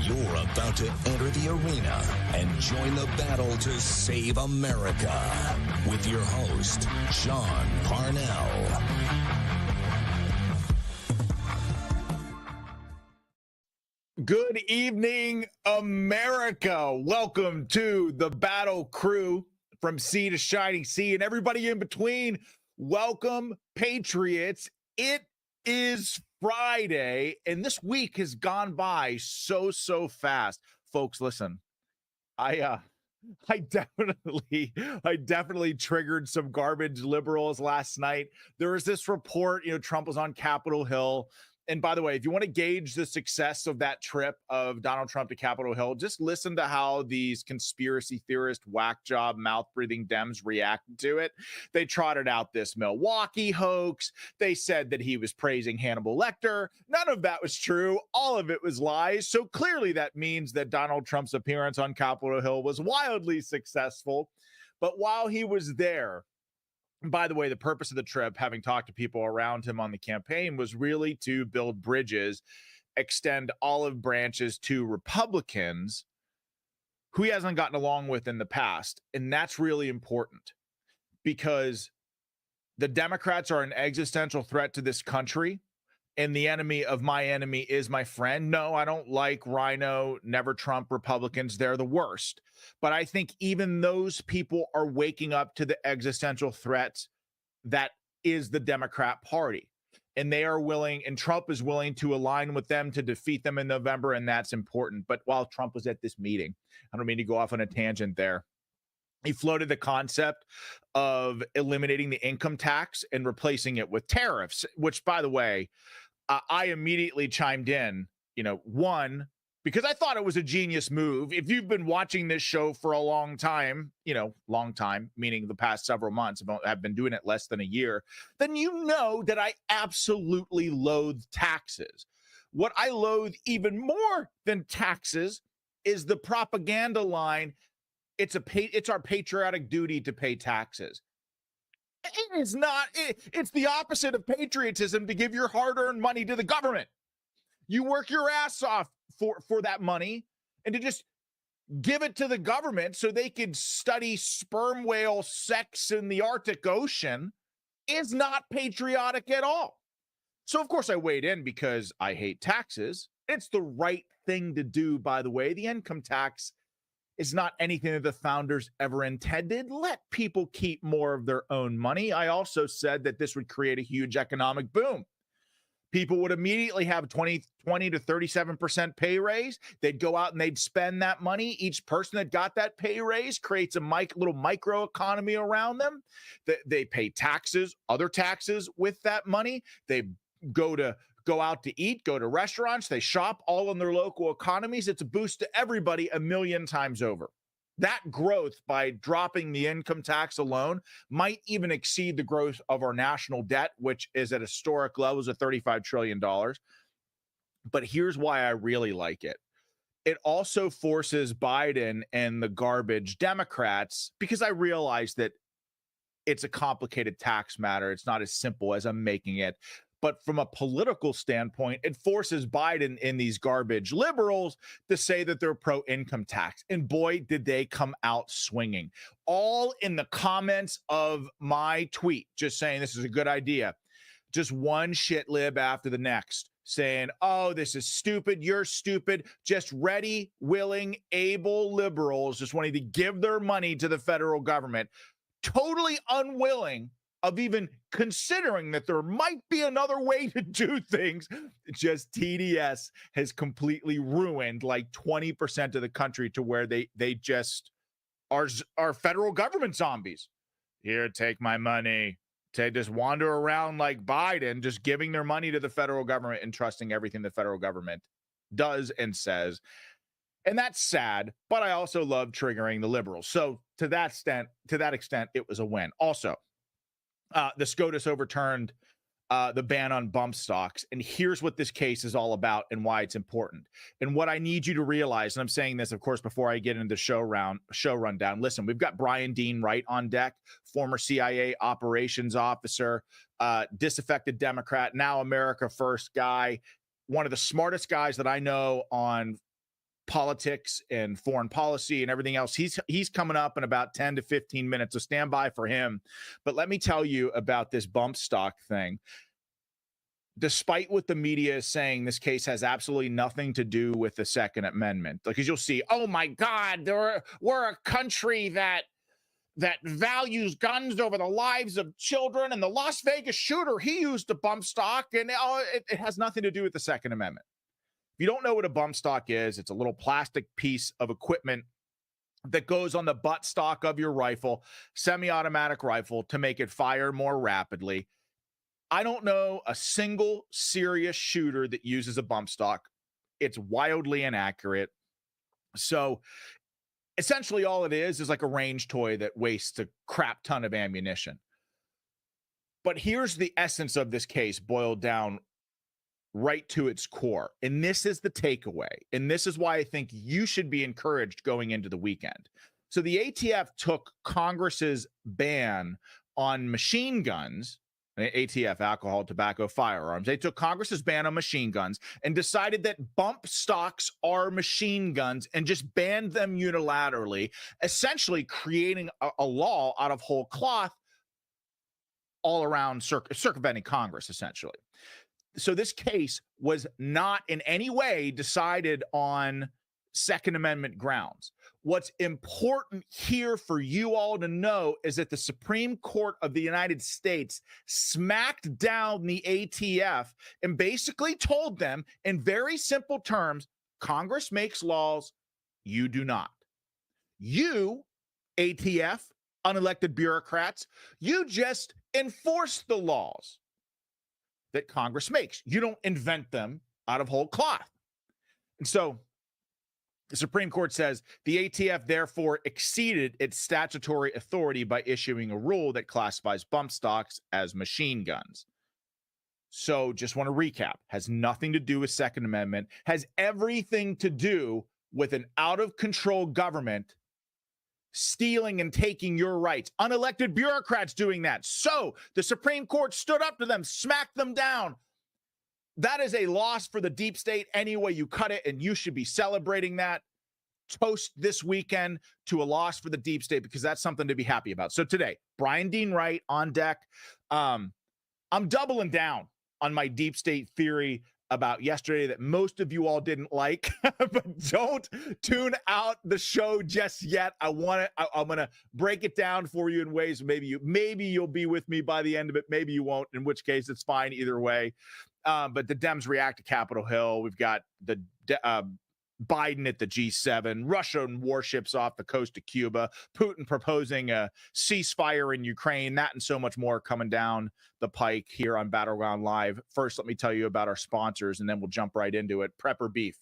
You're about to enter the arena and join the battle to save America with your host, Sean Parnell. Good evening, America. Welcome to the battle crew from sea to shining sea and everybody in between. Welcome, Patriots. It is Friday, and this week has gone by so fast. Folks, listen, I definitely triggered some garbage liberals last night. There was this report, Trump was on Capitol Hill. And by the way, if you want to gauge the success of that trip of Donald Trump to Capitol Hill, just listen to how these conspiracy theorist, whack job, mouth-breathing Dems reacted to it. They trotted out this Milwaukee hoax. They said that he was praising Hannibal Lecter. None of that was true. All of it was lies. So clearly that means that Donald Trump's appearance on Capitol Hill was wildly successful. But while he was there, by the way, the purpose of the trip, having talked to people around him on the campaign, was really to build bridges, extend olive branches to Republicans who he hasn't gotten along with in the past. And that's really important because the Democrats are an existential threat to this country. And the enemy of my enemy is my friend. No, I don't like Rhino, Never Trump Republicans. They're the worst. But I think even those people are waking up to the existential threats that is the Democrat Party. And they are willing, and Trump is willing to align with them to defeat them in November, and that's important. But while Trump was at this meeting, I don't mean to go off on a tangent there, he floated the concept of eliminating the income tax and replacing it with tariffs, which, by the way, I immediately chimed in, one, because I thought it was a genius move. If you've been watching this show for a long time, meaning the past several months, I've been doing it less than a year, then you know that I absolutely loathe taxes. What I loathe even more than taxes is the propaganda line. It's our patriotic duty to pay taxes. It is not. It's the opposite of patriotism to give your hard-earned money to the government. You work your ass off for that money, and to just give it to the government so they could study sperm whale sex in the Arctic Ocean is not patriotic at all. So, of course, I weighed in because I hate taxes. It's the right thing to do, by the way. The income tax is not anything that the founders ever intended. Let people keep more of their own money. I also said that this would create a huge economic boom. People would immediately have 20 to 37% pay raise. They'd go out and they'd spend that money. Each person that got that pay raise creates a little micro economy around them. They pay taxes, other taxes with that money. They go out to eat, go to restaurants, they shop all in their local economies. It's a boost to everybody a million times over. That growth by dropping the income tax alone might even exceed the growth of our national debt, which is at historic levels of $35 trillion. But here's why I really like it. It also forces Biden and the garbage Democrats, because I realize that it's a complicated tax matter. It's not as simple as I'm making it. But from a political standpoint, it forces Biden and these garbage liberals to say that they're pro-income tax. And boy, did they come out swinging. All in the comments of my tweet, just saying this is a good idea. Just one shit lib after the next, saying, oh, this is stupid, you're stupid. Just ready, willing, able liberals just wanting to give their money to the federal government, totally unwilling of even considering that there might be another way to do things. Just TDS has completely ruined like 20% of the country to where they just are federal government zombies. Here, take my money. To just wander around like Biden, just giving their money to the federal government and trusting everything the federal government does and says. And that's sad, but I also love triggering the liberals. So to that extent, it was a win. Also, the SCOTUS overturned the ban on bump stocks. And here's what this case is all about and why it's important. And what I need you to realize, and I'm saying this, of course, before I get into the show rundown. Listen, we've got Bryan Dean Wright on deck, former CIA operations officer, disaffected Democrat, now America First guy, one of the smartest guys that I know on politics and foreign policy and everything else. He's coming up in about 10 to 15 minutes, so stand by for him. But let me tell you about this bump stock thing. Despite what the media is saying, this case has absolutely nothing to do with the Second Amendment. Like, as you'll see, oh my God, we're a country that values guns over the lives of children, and the Las Vegas shooter, he used a bump stock, and it has nothing to do with the Second Amendment. If you don't know what a bump stock is, it's a little plastic piece of equipment that goes on the butt stock of your rifle, semi-automatic rifle, to make it fire more rapidly. I don't know a single serious shooter that uses a bump stock. It's wildly inaccurate. So essentially all it is like a range toy that wastes a crap ton of ammunition. But here's the essence of this case boiled down right to its core. And this is the takeaway. And this is why I think you should be encouraged going into the weekend. So the ATF took Congress's ban on machine guns, ATF, alcohol, tobacco, firearms. They took Congress's ban on machine guns and decided that bump stocks are machine guns and just banned them unilaterally, essentially creating a law out of whole cloth all around circumventing Congress, essentially. So this case was not in any way decided on Second Amendment grounds. What's important here for you all to know is that the Supreme Court of the United States smacked down the ATF and basically told them in very simple terms, Congress makes laws, you do not. You, ATF, unelected bureaucrats, you just enforce the laws that Congress makes. You don't invent them out of whole cloth. And so the Supreme Court says the ATF therefore exceeded its statutory authority by issuing a rule that classifies bump stocks as machine guns. So just want to recap. Has nothing to do with Second Amendment, has everything to do with an out-of-control government stealing and taking your rights. Unelected bureaucrats doing that. So the Supreme Court stood up to them, smacked them down. That is a loss for the deep state any way you cut it, and you should be celebrating that. Toast this weekend to a loss for the deep state, because that's something to be happy about. So today, Bryan Dean Wright on deck. I'm doubling down on my deep state theory about yesterday that most of you all didn't like, but don't tune out the show just yet. I'm gonna break it down for you in ways maybe you'll be with me by the end of it, maybe you won't, in which case it's fine either way. But the Dems react to Capitol Hill. We've got the Biden at the G7, Russian warships off the coast of Cuba, Putin proposing a ceasefire in Ukraine, that and so much more coming down the pike here on Battleground Live. First, let me tell you about our sponsors, and then we'll jump right into it. Prepper Beef.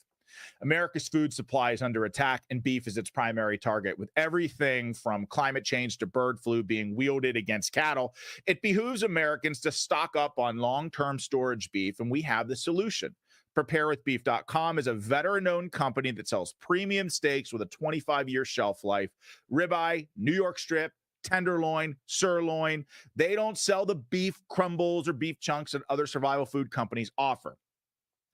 America's food supply is under attack, and beef is its primary target. With everything from climate change to bird flu being wielded against cattle, it behooves Americans to stock up on long-term storage beef, and we have the solution. PrepareWithBeef.com is a veteran-owned company that sells premium steaks with a 25-year shelf life. Ribeye, New York strip, tenderloin, sirloin. They don't sell the beef crumbles or beef chunks that other survival food companies offer.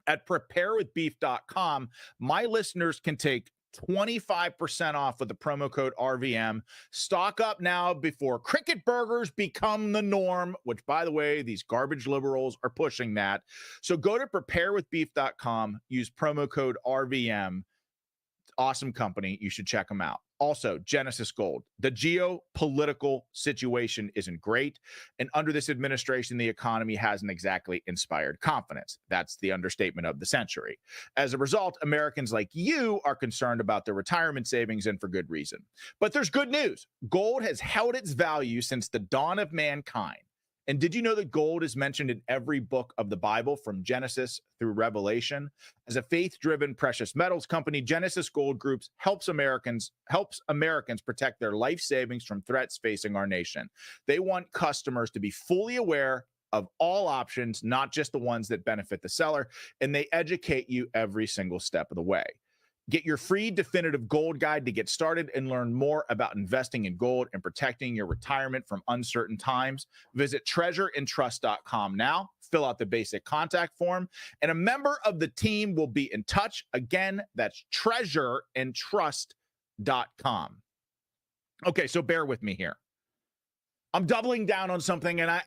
At PrepareWithBeef.com, my listeners can take 25% off with the promo code RVM. Stock up now before cricket burgers become the norm, which, by the way, these garbage liberals are pushing that. So go to PrepareWithBeef.com, use promo code RVM. Awesome company. You should check them out. Also, Genesis Gold. The geopolitical situation isn't great. And under this administration, the economy hasn't exactly inspired confidence. That's the understatement of the century. As a result, Americans like you are concerned about their retirement savings, and for good reason. But there's good news. Gold has held its value since the dawn of mankind. And did you know that gold is mentioned in every book of the Bible from Genesis through Revelation? As a faith-driven precious metals company, Genesis Gold Group helps Americans protect their life savings from threats facing our nation. They want customers to be fully aware of all options, not just the ones that benefit the seller, and they educate you every single step of the way. Get your free definitive gold guide to get started and learn more about investing in gold and protecting your retirement from uncertain times. Visit treasureandtrust.com now. Fill out the basic contact form, and a member of the team will be in touch. Again, that's treasureandtrust.com. Okay, so bear with me here. I'm doubling down on something, and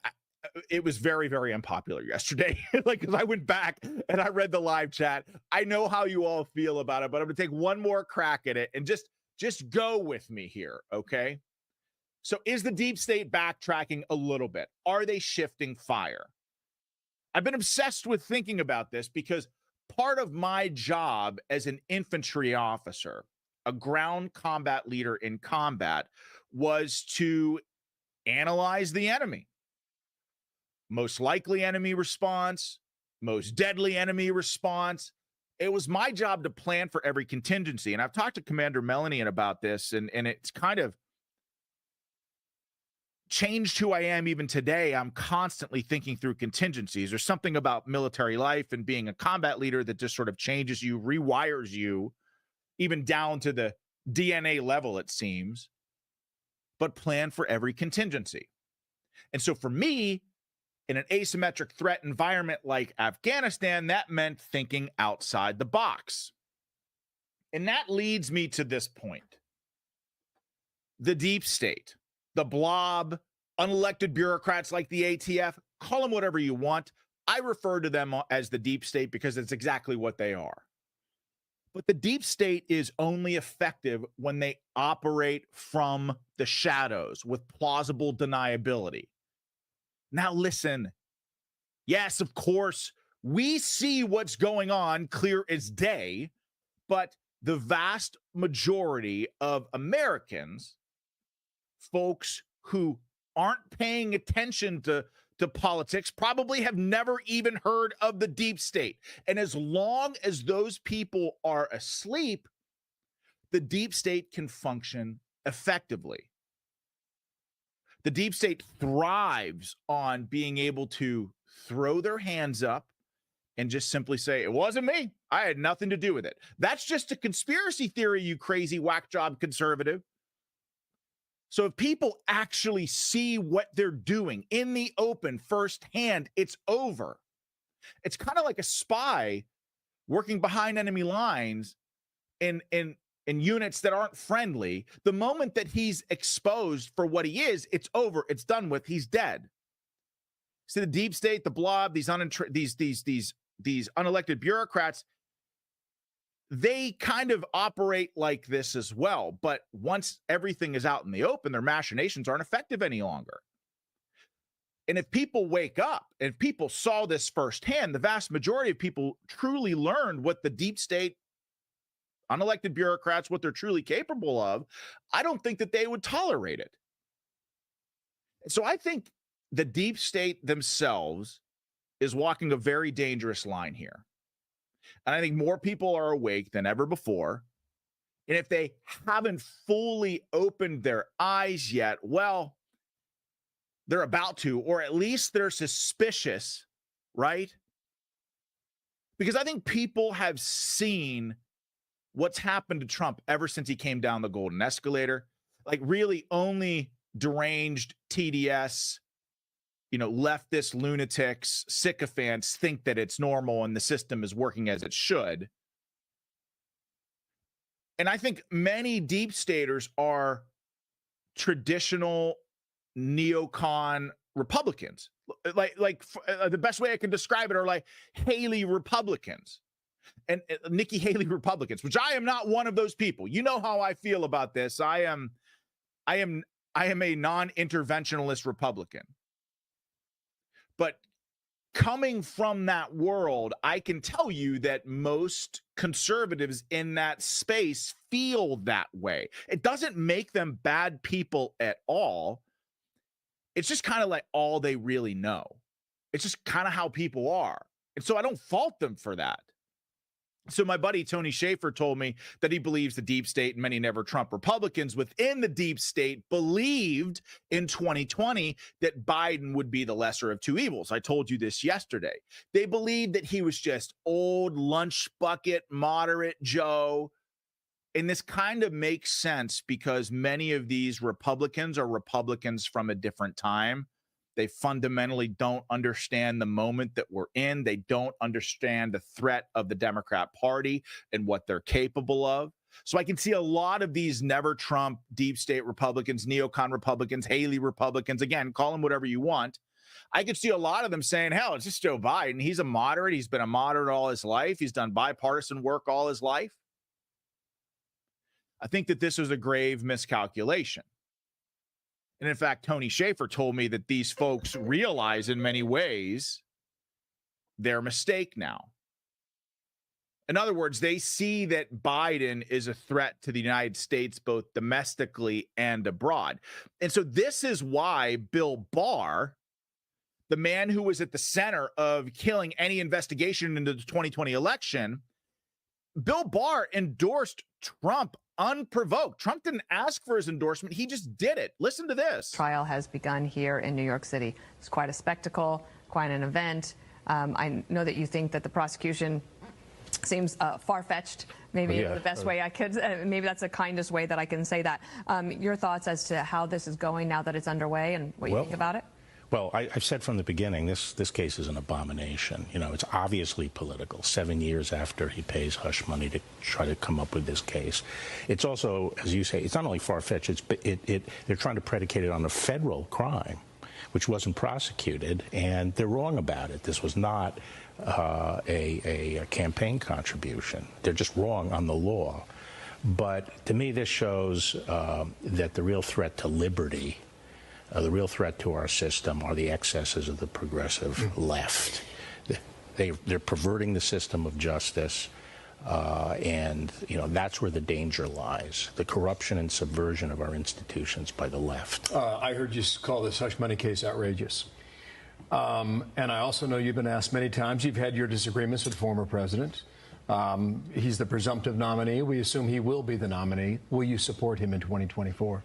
it was very, very unpopular yesterday. Because I went back and I read the live chat. I know how you all feel about it, but I'm going to take one more crack at it and just go with me here, okay? So is the deep state backtracking a little bit? Are they shifting fire? I've been obsessed with thinking about this because part of my job as an infantry officer, a ground combat leader in combat, was to analyze the enemy. Most likely enemy response, most deadly enemy response. It was my job to plan for every contingency. And I've talked to Commander Melanian about this, and it's kind of changed who I am even today. I'm constantly thinking through contingencies. There's something about military life and being a combat leader that just sort of changes you, rewires you, even down to the DNA level, it seems. But plan for every contingency. And so for me, in an asymmetric threat environment like Afghanistan, that meant thinking outside the box. And that leads me to this point. The deep state, the blob, unelected bureaucrats like the ATF, call them whatever you want. I refer to them as the deep state because it's exactly what they are. But the deep state is only effective when they operate from the shadows with plausible deniability. Now listen, yes, of course, we see what's going on clear as day, but the vast majority of Americans, folks who aren't paying attention to politics, probably have never even heard of the deep state. And as long as those people are asleep, the deep state can function effectively. The deep state thrives on being able to throw their hands up and just simply say, it wasn't me. I had nothing to do with it. That's just a conspiracy theory, you crazy whack job conservative. So if people actually see what they're doing in the open firsthand, it's over. It's kind of like a spy working behind enemy lines in units that aren't friendly. The moment that he's exposed for what he is, it's over. It's done with. He's dead. See, the deep state, the blob, these unelected bureaucrats, they kind of operate like this as well. But once everything is out in the open, their machinations aren't effective any longer. And if people wake up and people saw this firsthand, the vast majority of people truly learned what the deep state, unelected bureaucrats, what they're truly capable of, I don't think that they would tolerate it. So I think the deep state themselves is walking a very dangerous line here. And I think more people are awake than ever before. And if they haven't fully opened their eyes yet, well, they're about to, or at least they're suspicious, right? Because I think people have seen what's happened to Trump ever since he came down the golden escalator. Like really only deranged TDS, leftist lunatics, sycophants think that it's normal and the system is working as it should. And I think many deep staters are traditional neocon Republicans. The best way I can describe it are like Haley Republicans and Nikki Haley Republicans, which I am not one of those people. You know how I feel about this. I am a non-interventionalist Republican. But coming from that world, I can tell you that most conservatives in that space feel that way. It doesn't make them bad people at all. It's just kind of like all they really know. It's just kind of how people are. And so I don't fault them for that. So my buddy Tony Schaefer told me that he believes the deep state and many never Trump Republicans within the deep state believed in 2020 that Biden would be the lesser of two evils. I told you this yesterday. They believed that he was just old lunch bucket, moderate Joe And this kind of makes sense because many of these Republicans are Republicans from a different time. They fundamentally don't understand the moment that we're in. They don't understand the threat of the Democrat Party and what they're capable of. So I can see a lot of these never Trump deep state Republicans, neocon Republicans, Haley Republicans, again, call them whatever you want. I could see a lot of them saying, hell, it's just Joe Biden. He's a moderate. He's been a moderate all his life. He's done bipartisan work all his life. I think that this was a grave miscalculation. And in fact, Tony Schaefer told me that these folks realize in many ways their mistake now. In other words, they see that Biden is a threat to the United States, both domestically and abroad. And so this is why Bill Barr, the man who was at the center of killing any investigation into the 2020 election, Bill Barr endorsed Trump unprovoked. Trump didn't ask for his endorsement. He just did it. Listen to this. Trial has begun here in New York City. It's quite a spectacle, quite an event. I know that you think that the prosecution seems far-fetched, maybe the best way I could, maybe that's the kindest way that I can say that. Your thoughts as to how this is going now that it's underway and what you think about it? Well, I've said from the beginning, this case is an abomination. You know, it's obviously political. 7 years after he pays hush money to try to come up with this case. It's also, as you say, it's not only far-fetched, they're trying to predicate it on a federal crime, which wasn't prosecuted, and they're wrong about it. This was not a campaign contribution. They're just wrong on the law. But to me, this shows that the real threat to liberty, the real threat to our system, are the excesses of the progressive left. They're perverting the system of justice, and you know that's where the danger lies: the corruption and subversion of our institutions by the left. I heard you call this hush money case outrageous, and I also know you've been asked many times. You've had your disagreements with the former president. He's the presumptive nominee. We assume he will be the nominee. Will you support him in 2024?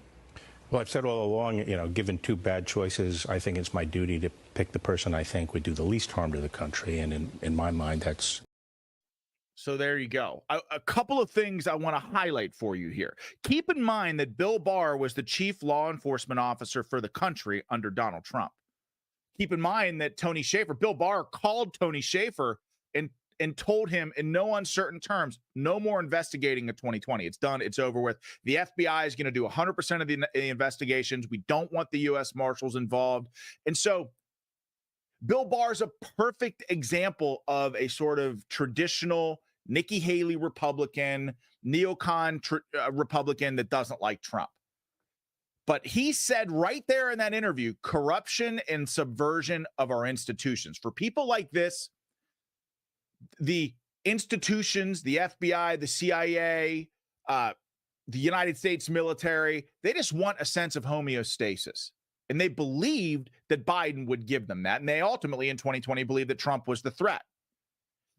Well, I've said all along, you know, given two bad choices, I think it's my duty to pick the person I think would do the least harm to the country. And in my mind, that's... So there you go. A couple of things I want to highlight for you here. Keep in mind that Bill Barr was the chief law enforcement officer for the country under Donald Trump. Keep in mind that Bill Barr called Tony Schaefer and told him in no uncertain terms, no more investigating in 2020. It's done. It's over with. The FBI is going to do 100% of the investigations. We don't want the U.S. Marshals involved. And so Bill Barr is a perfect example of a sort of traditional Nikki Haley Republican, neocon Republican that doesn't like Trump. But he said right there in that interview, corruption and subversion of our institutions. For people like this, the institutions, the FBI, the CIA, the United States military, they just want a sense of homeostasis. And they believed that Biden would give them that. And they ultimately in 2020 believed that Trump was the threat.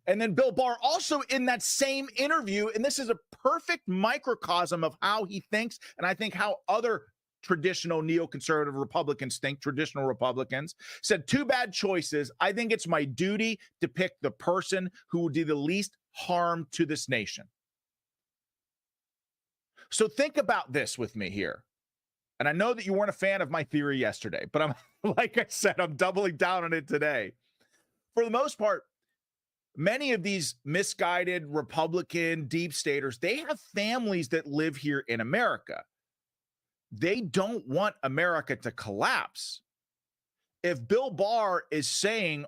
And then Bill Barr also in that same interview, and this is a perfect microcosm of how he thinks, and I think how other traditional neoconservative Republicans think, traditional Republicans, said two bad choices. I think it's my duty to pick the person who will do the least harm to this nation. So think about this with me here. And I know that you weren't a fan of my theory yesterday, but I'm, like I said, I'm doubling down on it today. For the most part, many of these misguided Republican deep staters, they have families that live here in America. They don't want America to collapse. If Bill Barr is saying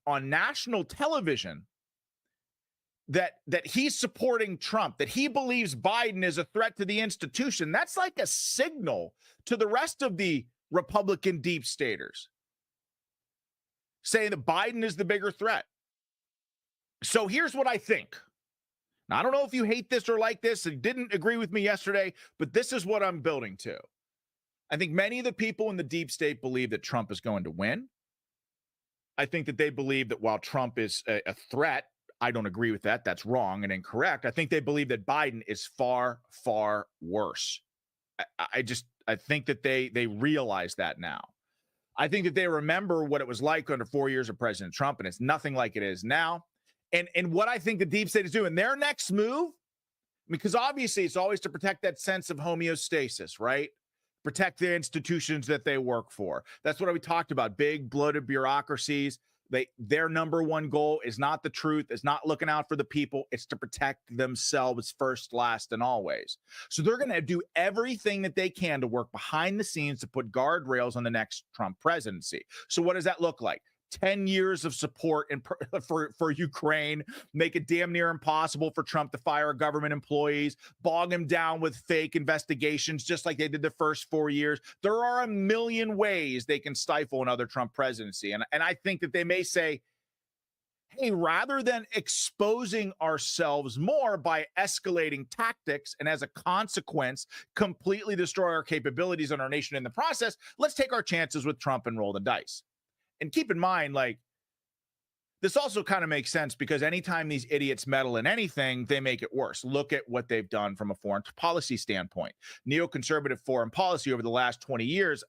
on national television that he's supporting Trump, that he believes Biden is a threat to the institution, that's like a signal to the rest of the Republican deep staters saying that Biden is the bigger threat. So here's what I think. Now, I don't know if you hate this or like this and didn't agree with me yesterday, but this is what I'm building to. I think many of the people in the deep state believe that Trump is going to win. I think that they believe that while Trump is a threat, I don't agree with that. That's wrong and incorrect. I think they believe that Biden is far, far worse. I think that they realize that now. I think that they remember what it was like under 4 years of President Trump, and it's nothing like it is now. And what I think the deep state is doing, their next move Because obviously it's always to protect that sense of homeostasis, right? Protect the institutions that they work for. That's what we talked about. Big bloated bureaucracies. Their number one goal is not the truth, is not looking out for the people. It's to protect themselves first, last, and always. So they're going to do everything that they can to work behind the scenes to put guardrails on the next Trump presidency. So what does that look like? 10 years of support for Ukraine, make it damn near impossible for Trump to fire government employees, bog him down with fake investigations, just like they did the first 4 years. There are a million ways they can stifle another Trump presidency. And I think that they may say, hey, rather than exposing ourselves more by escalating tactics and as a consequence, completely destroy our capabilities and our nation in the process, let's take our chances with Trump and roll the dice. And keep in mind, like, this also kind of makes sense because anytime these idiots meddle in anything, they make it worse. Look at what they've done from a foreign policy standpoint. Neoconservative foreign policy over the last 20 years,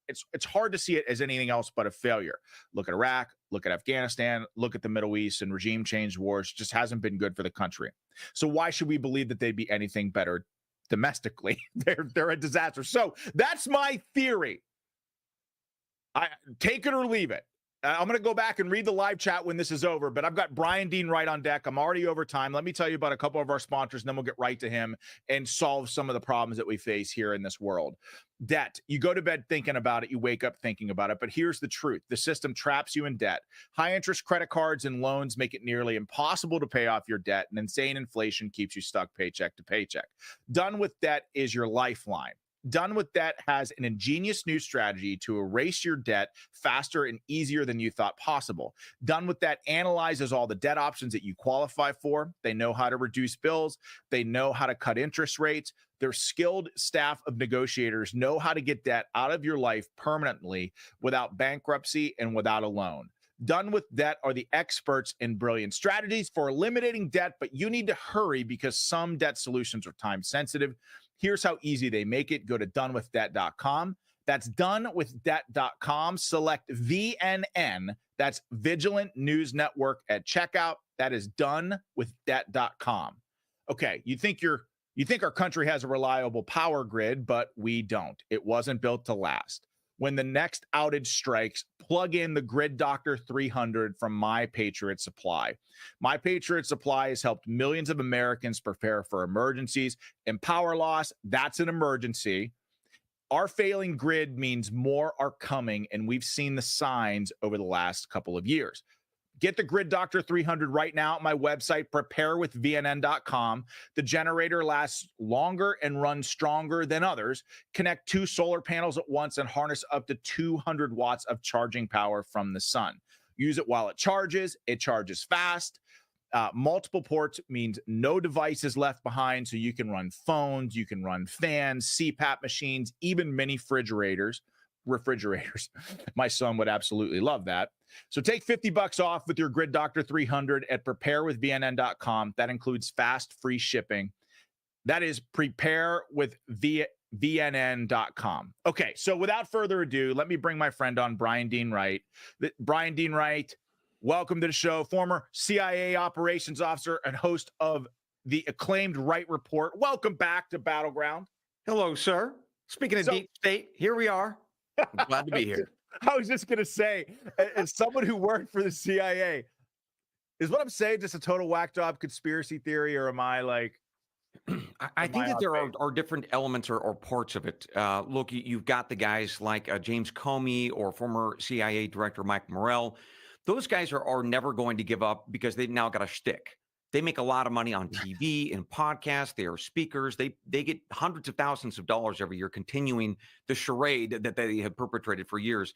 it's hard to see it as anything else but a failure. Look at Iraq, look at Afghanistan, look at the Middle East and regime change wars. Just hasn't been good for the country. So why should we believe that they'd be anything better domestically? They're a disaster. So that's my theory. I take it or leave it. I'm going to go back and read the live chat when this is over, but I've got Bryan Dean Wright on deck. I'm already over time. Let me tell you about a couple of our sponsors, and then we'll get right to him and solve some of the problems that we face here in this world. Debt. You go to bed thinking about it. You wake up thinking about it. But here's the truth. The system traps you in debt. High interest credit cards and loans make it nearly impossible to pay off your debt, and insane inflation keeps you stuck paycheck to paycheck. Done with Debt is your lifeline. Done with Debt has an ingenious new strategy to erase your debt faster and easier than you thought possible. Done with Debt analyzes all the debt options that you qualify for. They know how to reduce bills. They know how to cut interest rates. Their skilled staff of negotiators know how to get debt out of your life permanently without bankruptcy and without a loan. Done with Debt are the experts in brilliant strategies for eliminating debt, but you need to hurry because some debt solutions are time sensitive. Here's how easy they make it. Go to donewithdebt.com. That's donewithdebt.com. Select VNN. That's Vigilant News Network at checkout. That is donewithdebt.com. Okay, you think our country has a reliable power grid, but we don't. It wasn't built to last. When the next outage strikes, plug in the Grid Doctor 300 from My Patriot Supply. My Patriot Supply has helped millions of Americans prepare for emergencies, and power loss, that's an emergency. Our failing grid means more are coming, and we've seen the signs over the last couple of years. Get the Grid Doctor 300 right now at my website, preparewithvnn.com. The generator lasts longer and runs stronger than others. Connect 2 solar panels at once and harness up to 200 watts of charging power from the sun. Use it while it charges. It charges fast. Multiple ports means no device is left behind, so you can run phones, you can run fans, CPAP machines, even mini refrigerators. My son would absolutely love that. So take $50 off with your Grid Doctor 300 at preparewithvnn.com. That includes fast, free shipping. That is preparewithvnn.com. Okay, so without further ado, let me bring my friend on, Bryan Dean Wright. Bryan Dean Wright, welcome to the show. Former CIA operations officer and host of the acclaimed Wright Report. Welcome back to Battleground. Hello, sir. Speaking of deep state, here we are. I'm glad to be here. I was just going to say, as someone who worked for the CIA, is what I'm saying just a total whack job conspiracy theory, or am I like... I think that there are different elements or parts of it. Look, you've got the guys like James Comey or former CIA Director Mike Morrell. Those guys are never going to give up because they've now got a shtick. They make a lot of money on TV and podcasts. They are speakers. They get hundreds of thousands of dollars every year continuing the charade that they have perpetrated for years.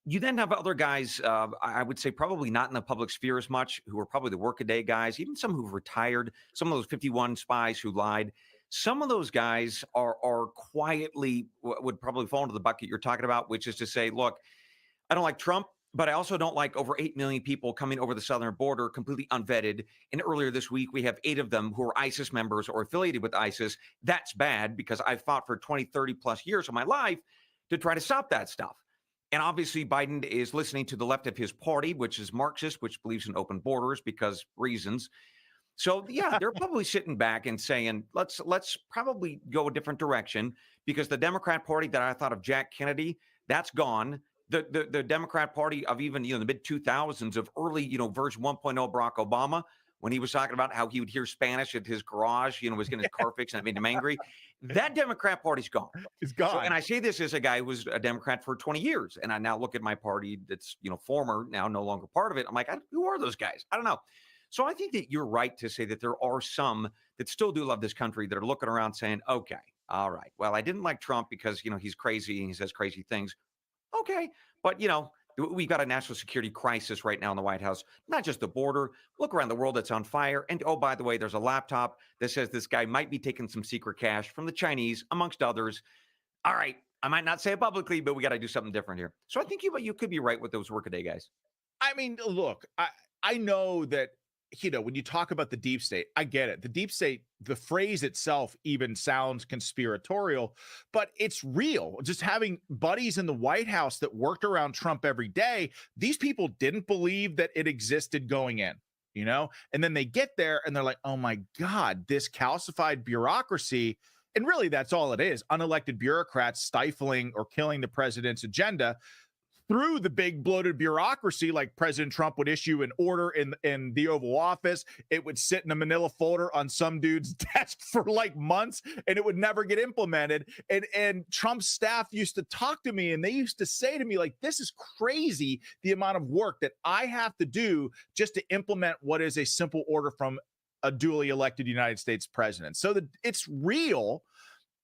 You then have other guys, I would say probably not in the public sphere as much, who are probably the workaday guys, even some who've retired, some of those 51 spies who lied. Some of those guys are quietly would probably fall into the bucket you're talking about, which is to say, look, I don't like Trump, but I also don't like over 8 million people coming over the southern border completely unvetted. And earlier this week, we have 8 of them who are ISIS members or affiliated with ISIS. That's bad because I've fought for 20, 30 plus years of my life to try to stop that stuff. And obviously, Biden is listening to the left of his party, which is Marxist, which believes in open borders because reasons. So yeah, they're probably sitting back and saying, let's probably go a different direction, because the Democrat Party that I thought of Jack Kennedy, that's gone. The Democrat Party of even, the mid 2000s of early, version 1.0 Barack Obama, when he was talking about how he would hear Spanish at his garage, was getting his car fixed and it made him angry. That Democrat Party's gone. It's gone. So, and I say this as a guy who was a Democrat for 20 years. And I now look at my party that's, former, now no longer part of it. I'm like, who are those guys? I don't know. So I think that you're right to say that there are some that still do love this country that are looking around saying, okay, all right, well, I didn't like Trump because, he's crazy and he says crazy things. Okay. But, we've got a national security crisis right now in the White House, not just the border. Look around the world, that's on fire. And oh, by the way, there's a laptop that says this guy might be taking some secret cash from the Chinese, amongst others. All right, I might not say it publicly, but we got to do something different here. So I think you could be right with those workaday guys. I mean, look, I know that, when you talk about the deep state, I get it. The deep state, the phrase itself even sounds conspiratorial, but it's real. Just having buddies in the White House that worked around Trump every day, these people didn't believe that it existed going in, and then they get there and they're like, oh my God, this calcified bureaucracy. And really, that's all it is. Unelected bureaucrats stifling or killing the president's agenda through the big bloated bureaucracy. Like President Trump would issue an order in the Oval Office. It would sit in a manila folder on some dude's desk for like months, and it would never get implemented. And Trump's staff used to talk to me, and they used to say to me, like, this is crazy, the amount of work that I have to do just to implement what is a simple order from a duly elected United States president. So it's real.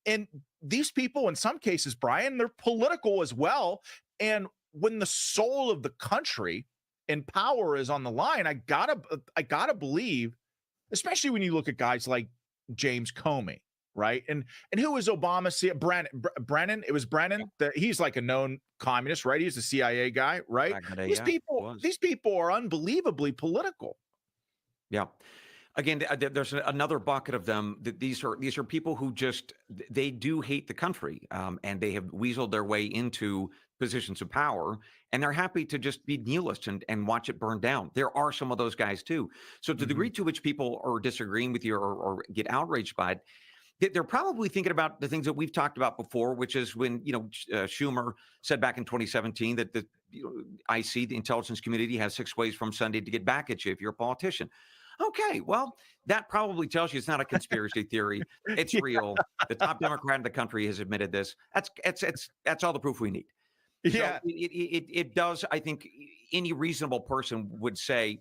And these people, in some cases, Brian, they're political as well. And when the soul of the country and power is on the line, I gotta believe, especially when you look at guys like James Comey, right? And who was Obama? Brennan. It was Brennan. He's like a known communist, right? He's a CIA guy, right? These people are unbelievably political. Yeah. Again, there's another bucket of them. These are people who they do hate the country, and they have weaseled their way into positions of power, and they're happy to just be nihilists and watch it burn down. There are some of those guys too. So to the degree to which people are disagreeing with you or get outraged by it, they're probably thinking about the things that we've talked about before, which is when Schumer said back in 2017 that the intelligence community has 6 ways from Sunday to get back at you if you're a politician. Okay, well, that probably tells you it's not a conspiracy theory. It's real. The top Democrat in the country has admitted this. That's all the proof we need. Yeah, so it does. I think any reasonable person would say,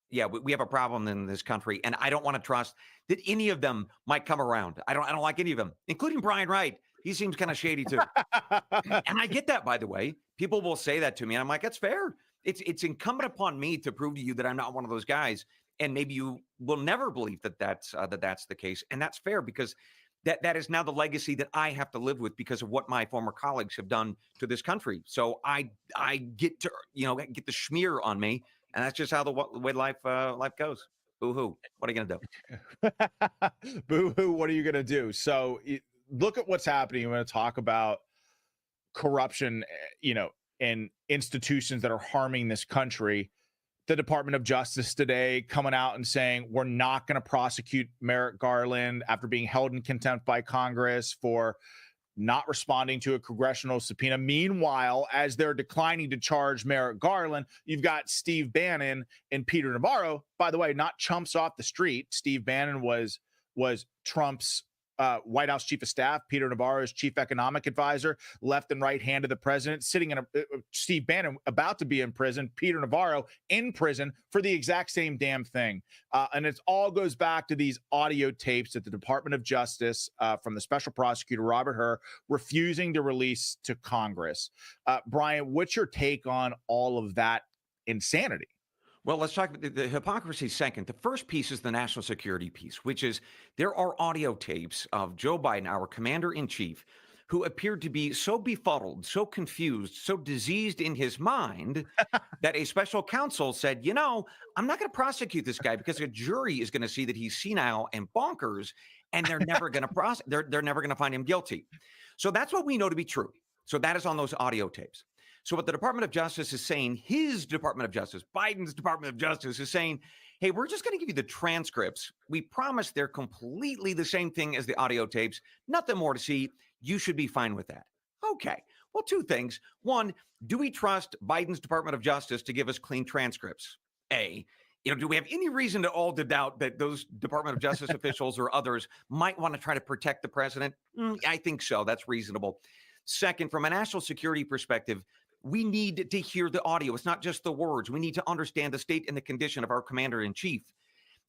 yeah, we have a problem in this country, and I don't want to trust that any of them might come around. I don't like any of them, including Bryan Wright. He seems kind of shady too. And I get that, by the way. People will say that to me, and I'm like, that's fair. It's incumbent upon me to prove to you that I'm not one of those guys. And maybe you will never believe that's the case. And that's fair, because that is now the legacy that I have to live with because of what my former colleagues have done to this country. So I get to, get the schmear on me. And that's just how the way life goes. Boo-hoo. What are you going to do? Boo-hoo. What are you going to do? So look at what's happening. We're going to talk about corruption, in institutions that are harming this country. The Department of Justice today coming out and saying we're not going to prosecute Merrick Garland after being held in contempt by Congress for not responding to a congressional subpoena. Meanwhile, as they're declining to charge Merrick Garland, you've got Steve Bannon and Peter Navarro. By the way, not chumps off the street. Steve Bannon was Trump's White House chief of staff. Peter Navarro's chief economic advisor, left and right hand of the president, sitting in Steve Bannon about to be in prison, Peter Navarro in prison for the exact same damn thing. And it all goes back to these audio tapes that the Department of Justice from the special prosecutor, Robert Hur, refusing to release to Congress. Brian, what's your take on all of that insanity? Well, let's talk about the hypocrisy second. The first piece is the national security piece, which is there are audio tapes of Joe Biden, our commander-in-chief, who appeared to be so befuddled, so confused, so diseased in his mind that a special counsel said, I'm not going to prosecute this guy because a jury is going to see that he's senile and bonkers, and they're never going to they're never going to find him guilty. So that's what we know to be true. So that is on those audio tapes. So what the Department of Justice is saying, his Department of Justice, Biden's Department of Justice is saying, hey, we're just going to give you the transcripts. We promise they're completely the same thing as the audio tapes. Nothing more to see. You should be fine with that. Okay. Well, two things. One, do we trust Biden's Department of Justice to give us clean transcripts? A, do we have any reason at all to doubt that those Department of Justice officials or others might want to try to protect the president? I think so. That's reasonable. Second, from a national security perspective, we need to hear the audio. It's not just the words. We need to understand the state and the condition of our commander-in-chief.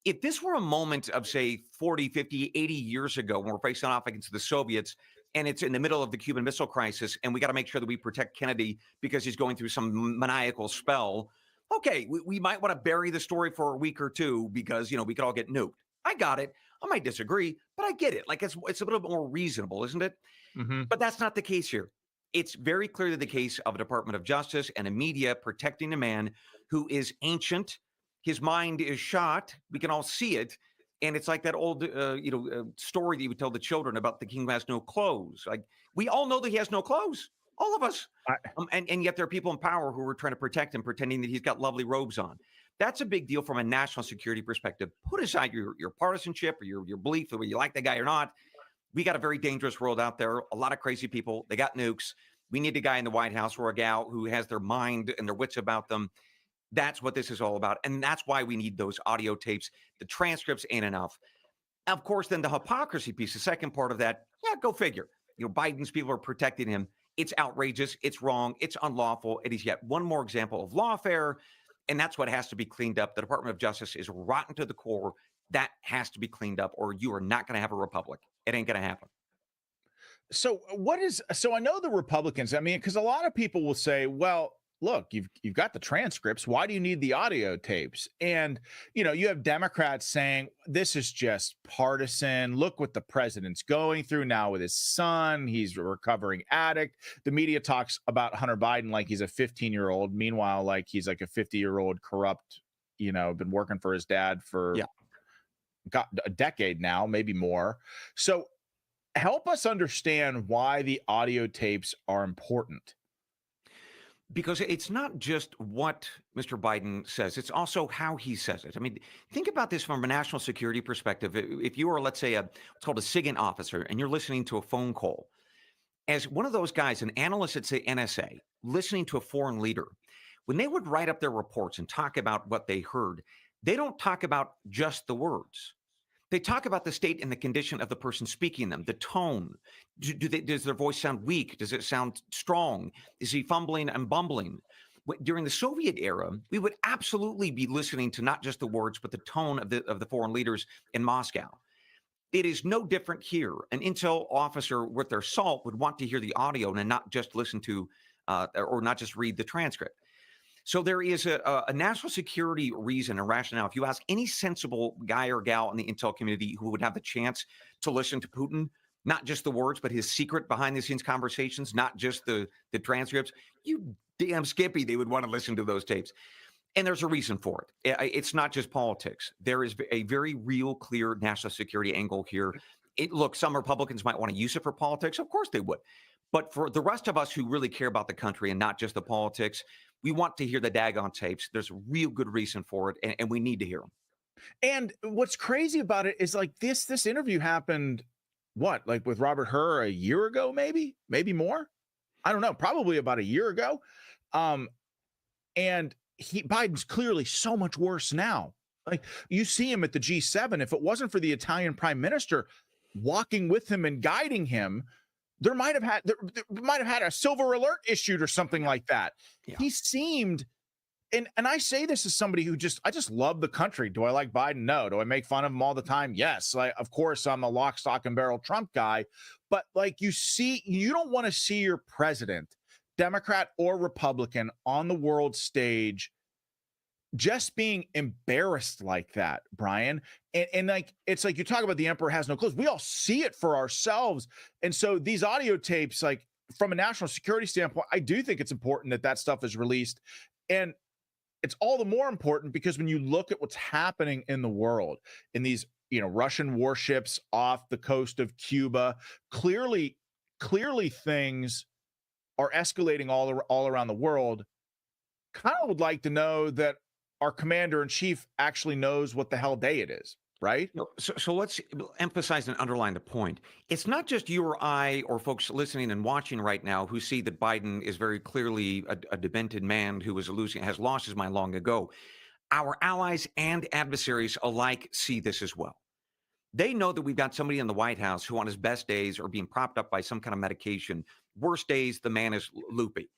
If this were a moment of, say, 40, 50, 80 years ago when we're facing off against the Soviets, and it's in the middle of the Cuban Missile Crisis, and we got to make sure that we protect Kennedy because he's going through some maniacal spell, okay, we might want to bury the story for a week or two because, we could all get nuked. I got it. I might disagree, but I get it. Like, it's a little bit more reasonable, isn't it? Mm-hmm. But that's not the case here. It's very clearly the case of a Department of Justice and a media protecting a man who is ancient. His mind is shot. We can all see it. And it's like that old, story that you would tell the children about the king who has no clothes. Like, we all know that he has no clothes, all of us. And yet there are people in power who are trying to protect him, pretending that he's got lovely robes on. That's a big deal from a national security perspective. Put aside your partisanship or your belief that whether you like the guy or not. We got a very dangerous world out there. A lot of crazy people. They got nukes. We need a guy in the White House or a gal who has their mind and their wits about them. That's what this is all about. And that's why we need those audio tapes. The transcripts ain't enough. Of course, then the hypocrisy piece, the second part of that, go figure. Biden's people are protecting him. It's outrageous. It's wrong. It's unlawful. It is yet one more example of lawfare. And that's what has to be cleaned up. The Department of Justice is rotten to the core. That has to be cleaned up, or you are not going to have a republic. It ain't going to happen. So I know the Republicans, because a lot of people will say, well, look, you've got the transcripts. Why do you need the audio tapes? And, you have Democrats saying this is just partisan. Look what the president's going through now with his son. He's a recovering addict. The media talks about Hunter Biden like he's a 15-year-old. Meanwhile, like he's like a 50-year-old corrupt, been working for his dad for got a decade now, maybe more. So help us understand why the audio tapes are important. Because it's not just what Mr. Biden says, it's also how he says it. Think about this from a national security perspective. If you are, let's say, what's called a SIGINT officer, and you're listening to a phone call, as one of those guys, an analyst at, say, NSA, listening to a foreign leader, when they would write up their reports and talk about what they heard, they don't talk about just the words. They talk about the state and the condition of the person speaking them, the tone. Does their voice sound weak? Does it sound strong? Is he fumbling and bumbling? During the Soviet era, we would absolutely be listening to not just the words, but the tone of the foreign leaders in Moscow. It is no different here. An intel officer with their salt would want to hear the audio and not just listen to or not just read the transcript. So there is a national security reason and rationale. If you ask any sensible guy or gal in the intel community who would have the chance to listen to Putin, not just the words, but his secret behind-the-scenes conversations, not just the transcripts, you damn skippy, they would want to listen to those tapes. And there's a reason for it. It's not just politics. There is a very real, clear national security angle here. Look, some Republicans might want to use it for politics. Of course they would. But for the rest of us who really care about the country and not just the politics, we want to hear the daggone tapes. There's a real good reason for it, and we need to hear them. And what's crazy about it is like this interview happened, with Robert Hur a year ago, maybe more? I don't know, probably about a year ago. And Biden's clearly so much worse now. Like, you see him at the G7. If it wasn't for the Italian prime minister walking with him and guiding him, there might have had a silver alert issued or something like that. Yeah. He seemed, and I say this as somebody who I just love the country. Do I like Biden? No. Do I make fun of him all the time? Yes. Of course, I'm a lock, stock, and barrel Trump guy. But you don't want to see your president, Democrat or Republican, on the world stage just being embarrassed like that, Brian. And it's like you talk about the emperor has no clothes. We all see it for ourselves. And so these audio tapes, like from a national security standpoint, I do think it's important that stuff is released. And it's all the more important because when you look at what's happening in the world, in these, Russian warships off the coast of Cuba, clearly things are escalating all around the world, kind of would like to know that our commander in chief actually knows what the hell day it is, right? So let's emphasize and underline the point. It's not just you or I or folks listening and watching right now who see that Biden is very clearly a demented man who has lost his mind long ago. Our allies and adversaries alike see this as well. They know that we've got somebody in the White House who on his best days are being propped up by some kind of medication. Worst days, the man is loopy.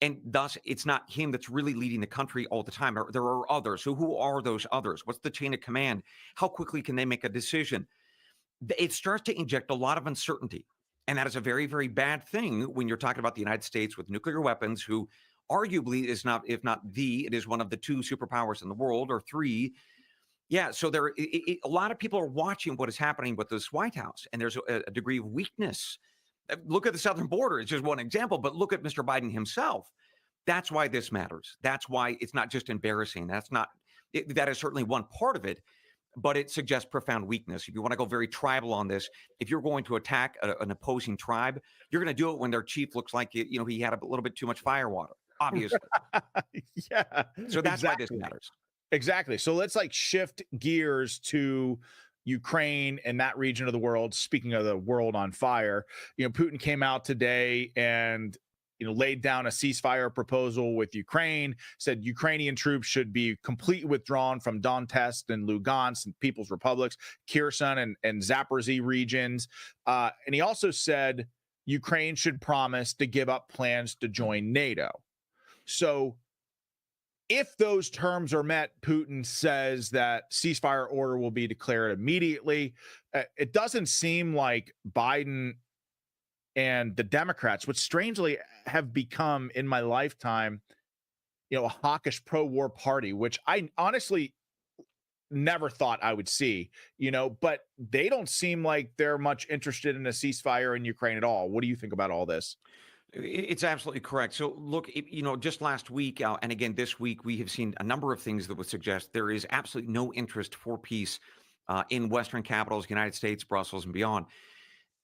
And thus, it's not him that's really leading the country all the time. There are others. So who are those others? What's the chain of command? How quickly can they make a decision? It starts to inject a lot of uncertainty. And that is a very, very bad thing when you're talking about the United States with nuclear weapons, who arguably is not, if not it is one of the two superpowers in the world, or three. Yeah, so a lot of people are watching what is happening with this White House, and there's a degree of weakness. Look at the southern border. It's just one example, but look at Mr. Biden himself. That's why this matters. That's why it's not just embarrassing. That is certainly one part of it, but it suggests profound weakness. If you want to go very tribal on this, if you're going to attack an opposing tribe, you're going to do it when their chief looks like, he had a little bit too much firewater, obviously. Yeah. So that's why this matters. Exactly. So let's shift gears to Ukraine and that region of the world. Speaking of the world on fire, Putin came out today and, laid down a ceasefire proposal with Ukraine, said Ukrainian troops should be completely withdrawn from Donetsk and Lugansk and People's Republics, Kherson and Zaporizhzhia regions. And he also said Ukraine should promise to give up plans to join NATO. So if those terms are met, Putin says that ceasefire order will be declared immediately. It doesn't seem like Biden and the Democrats, which strangely have become in my lifetime, a hawkish pro-war party, which I honestly never thought I would see, but they don't seem like they're much interested in a ceasefire in Ukraine at all. What do you think about all this? It's absolutely correct. So look, just last week and again this week, we have seen a number of things that would suggest there is absolutely no interest for peace in Western capitals, United States, Brussels, and beyond.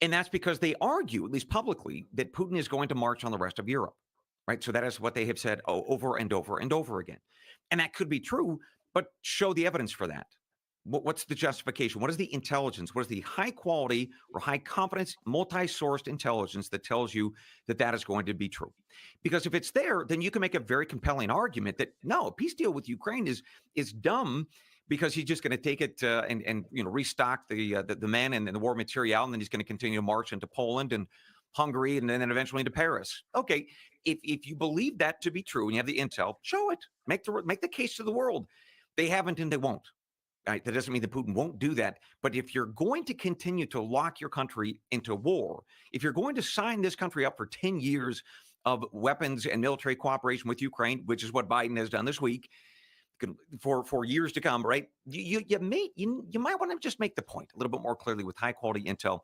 And that's because they argue, at least publicly, that Putin is going to march on the rest of Europe, right? So that is what they have said over and over and over again. And that could be true, but show the evidence for that. What's the justification? What is the intelligence? What is the high quality or high confidence, multi-sourced intelligence that tells you that that is going to be true? Because if it's there, then you can make a very compelling argument that no, a peace deal with Ukraine is dumb, because he's just going to take it and restock the men and the war material, and then he's going to continue to march into Poland and Hungary and then eventually into Paris. Okay, if you believe that to be true and you have the intel, show it. Make the case to the world. They haven't and they won't. Right? That doesn't mean that Putin won't do that. But if you're going to continue to lock your country into war, if you're going to sign this country up for 10 years of weapons and military cooperation with Ukraine, which is what Biden has done this week, for years to come, right? You might want to just make the point a little bit more clearly with high quality intel.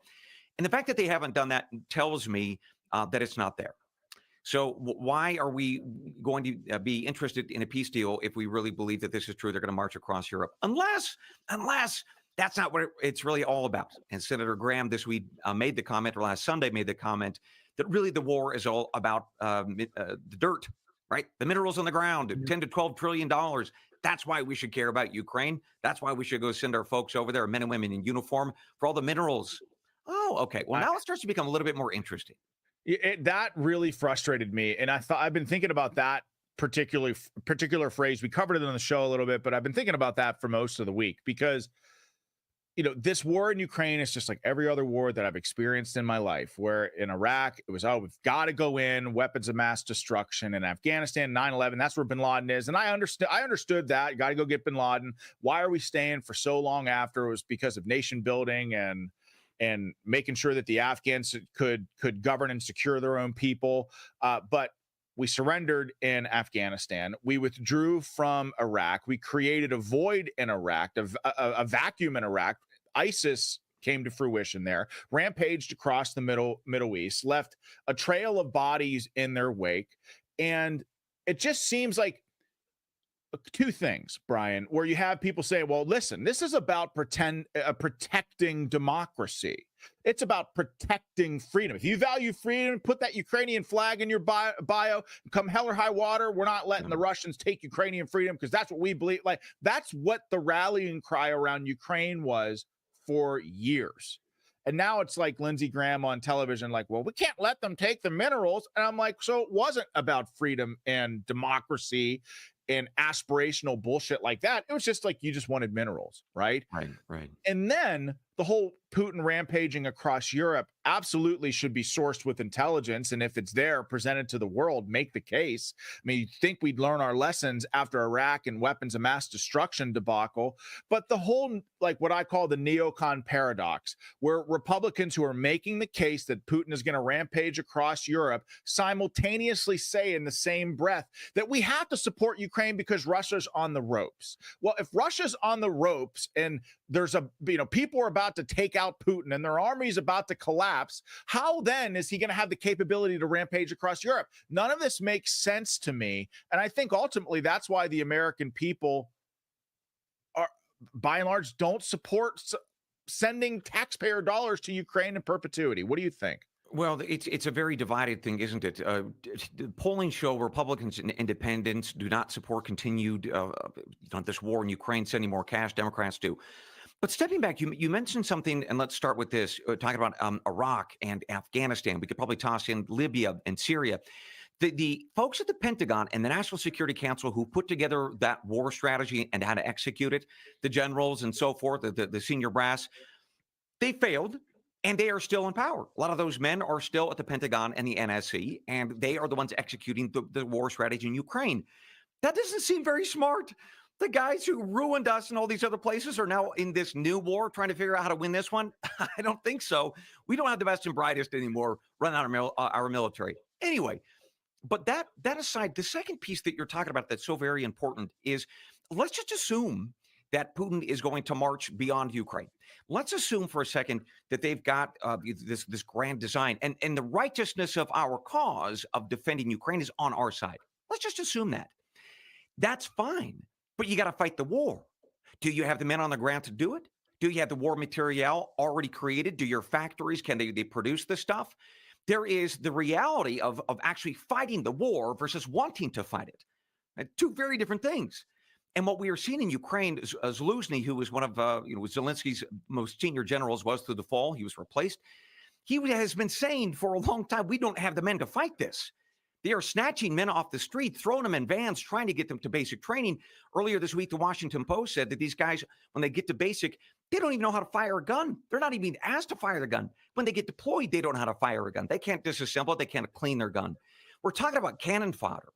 And the fact that they haven't done that tells me that it's not there. So why are we going to be interested in a peace deal if we really believe that this is true? They're going to march across Europe, unless that's not what it's really all about. And Senator Graham this week made the comment, or last Sunday made the comment, that really the war is all about the dirt, right? The minerals on the ground, $10 to $12 trillion. That's why we should care about Ukraine. That's why we should go send our folks over there, men and women in uniform, for all the minerals. Oh, okay. Well, now it starts to become a little bit more interesting. That really frustrated me. And I've been thinking about that particular phrase. We covered it on the show a little bit, but I've been thinking about that for most of the week because, this war in Ukraine is just like every other war that I've experienced in my life, where in Iraq, it was, we've got to go in, weapons of mass destruction. In Afghanistan, 9/11, that's where bin Laden is. And I understood that. Got to go get bin Laden. Why are we staying for so long after? It was because of nation building and making sure that the Afghans could govern and secure their own people. But we surrendered in Afghanistan. We withdrew from Iraq. We created a void in Iraq, a vacuum in Iraq. ISIS came to fruition there, rampaged across the Middle East, left a trail of bodies in their wake. And it just seems like two things, Brian, where you have people say, well, listen, this is about protecting democracy. It's about protecting freedom. If you value freedom, put that Ukrainian flag in your bio, come hell or high water. We're not letting the Russians take Ukrainian freedom because that's what we believe. Like, that's what the rallying cry around Ukraine was for years. And now it's like Lindsey Graham on television, like, well, we can't let them take the minerals. And I'm like, so it wasn't about freedom and democracy and aspirational bullshit like that. It was just like, you just wanted minerals, right? Right. And then the whole Putin rampaging across Europe absolutely should be sourced with intelligence. And if it's there, presented to the world, make the case. I mean, you'd think we'd learn our lessons after Iraq and weapons of mass destruction debacle. But the whole, like what I call the neocon paradox, where Republicans who are making the case that Putin is going to rampage across Europe simultaneously say in the same breath that we have to support Ukraine because Russia's on the ropes. Well, if Russia's on the ropes and there's people are about to take out Putin and their army is about to collapse, how then is he going to have the capability to rampage across Europe? None of this makes sense to me. And I think ultimately that's why the American people are, by and large, don't support sending taxpayer dollars to Ukraine in perpetuity. What do you think? Well, it's a very divided thing, isn't it? The polling show Republicans and independents do not support continued this war in Ukraine, sending more cash. Democrats do. But stepping back, you mentioned something, and let's start with this, talking about Iraq and Afghanistan. We could probably toss in Libya and Syria. The folks at the Pentagon and the National Security Council who put together that war strategy and how to execute it, the generals and so forth, the senior brass, they failed. And they are still in power. A lot of those men are still at the Pentagon and the NSC, and they are the ones executing the war strategy in Ukraine. That doesn't seem very smart. The guys who ruined us in all these other places are now in this new war trying to figure out how to win this one. I don't think so. We don't have the best and brightest anymore running our military. Anyway, but that aside, the second piece that you're talking about that's so very important is let's just assume that Putin is going to march beyond Ukraine. Let's assume for a second that they've got this grand design and the righteousness of our cause of defending Ukraine is on our side. Let's just assume that. That's fine, but you got to fight the war. Do you have the men on the ground to do it? Do you have the war material already created? Do your factories, can they produce this stuff? There is the reality of actually fighting the war versus wanting to fight it. Two very different things. And what we are seeing in Ukraine is Zaluzny, who was one of Zelensky's most senior generals, was through the fall. He was replaced. He has been saying for a long time, we don't have the men to fight this. They are snatching men off the street, throwing them in vans, trying to get them to basic training. Earlier this week, the Washington Post said that these guys, when they get to basic, they don't even know how to fire a gun. They're not even asked to fire the gun. When they get deployed, they don't know how to fire a gun. They can't disassemble it. They can't clean their gun. We're talking about cannon fodder.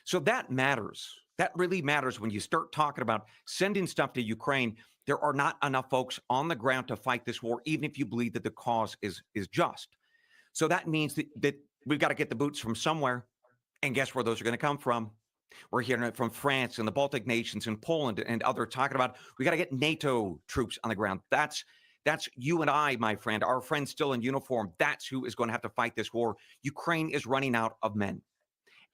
So that matters. That really matters when you start talking about sending stuff to Ukraine. There are not enough folks on the ground to fight this war, even if you believe that the cause is just. So that means that we've got to get the boots from somewhere. And guess where those are going to come from? We're hearing it from France and the Baltic nations and Poland and others talking about we got to get NATO troops on the ground. That's you and I, my friend, our friends still in uniform. That's who is going to have to fight this war. Ukraine is running out of men.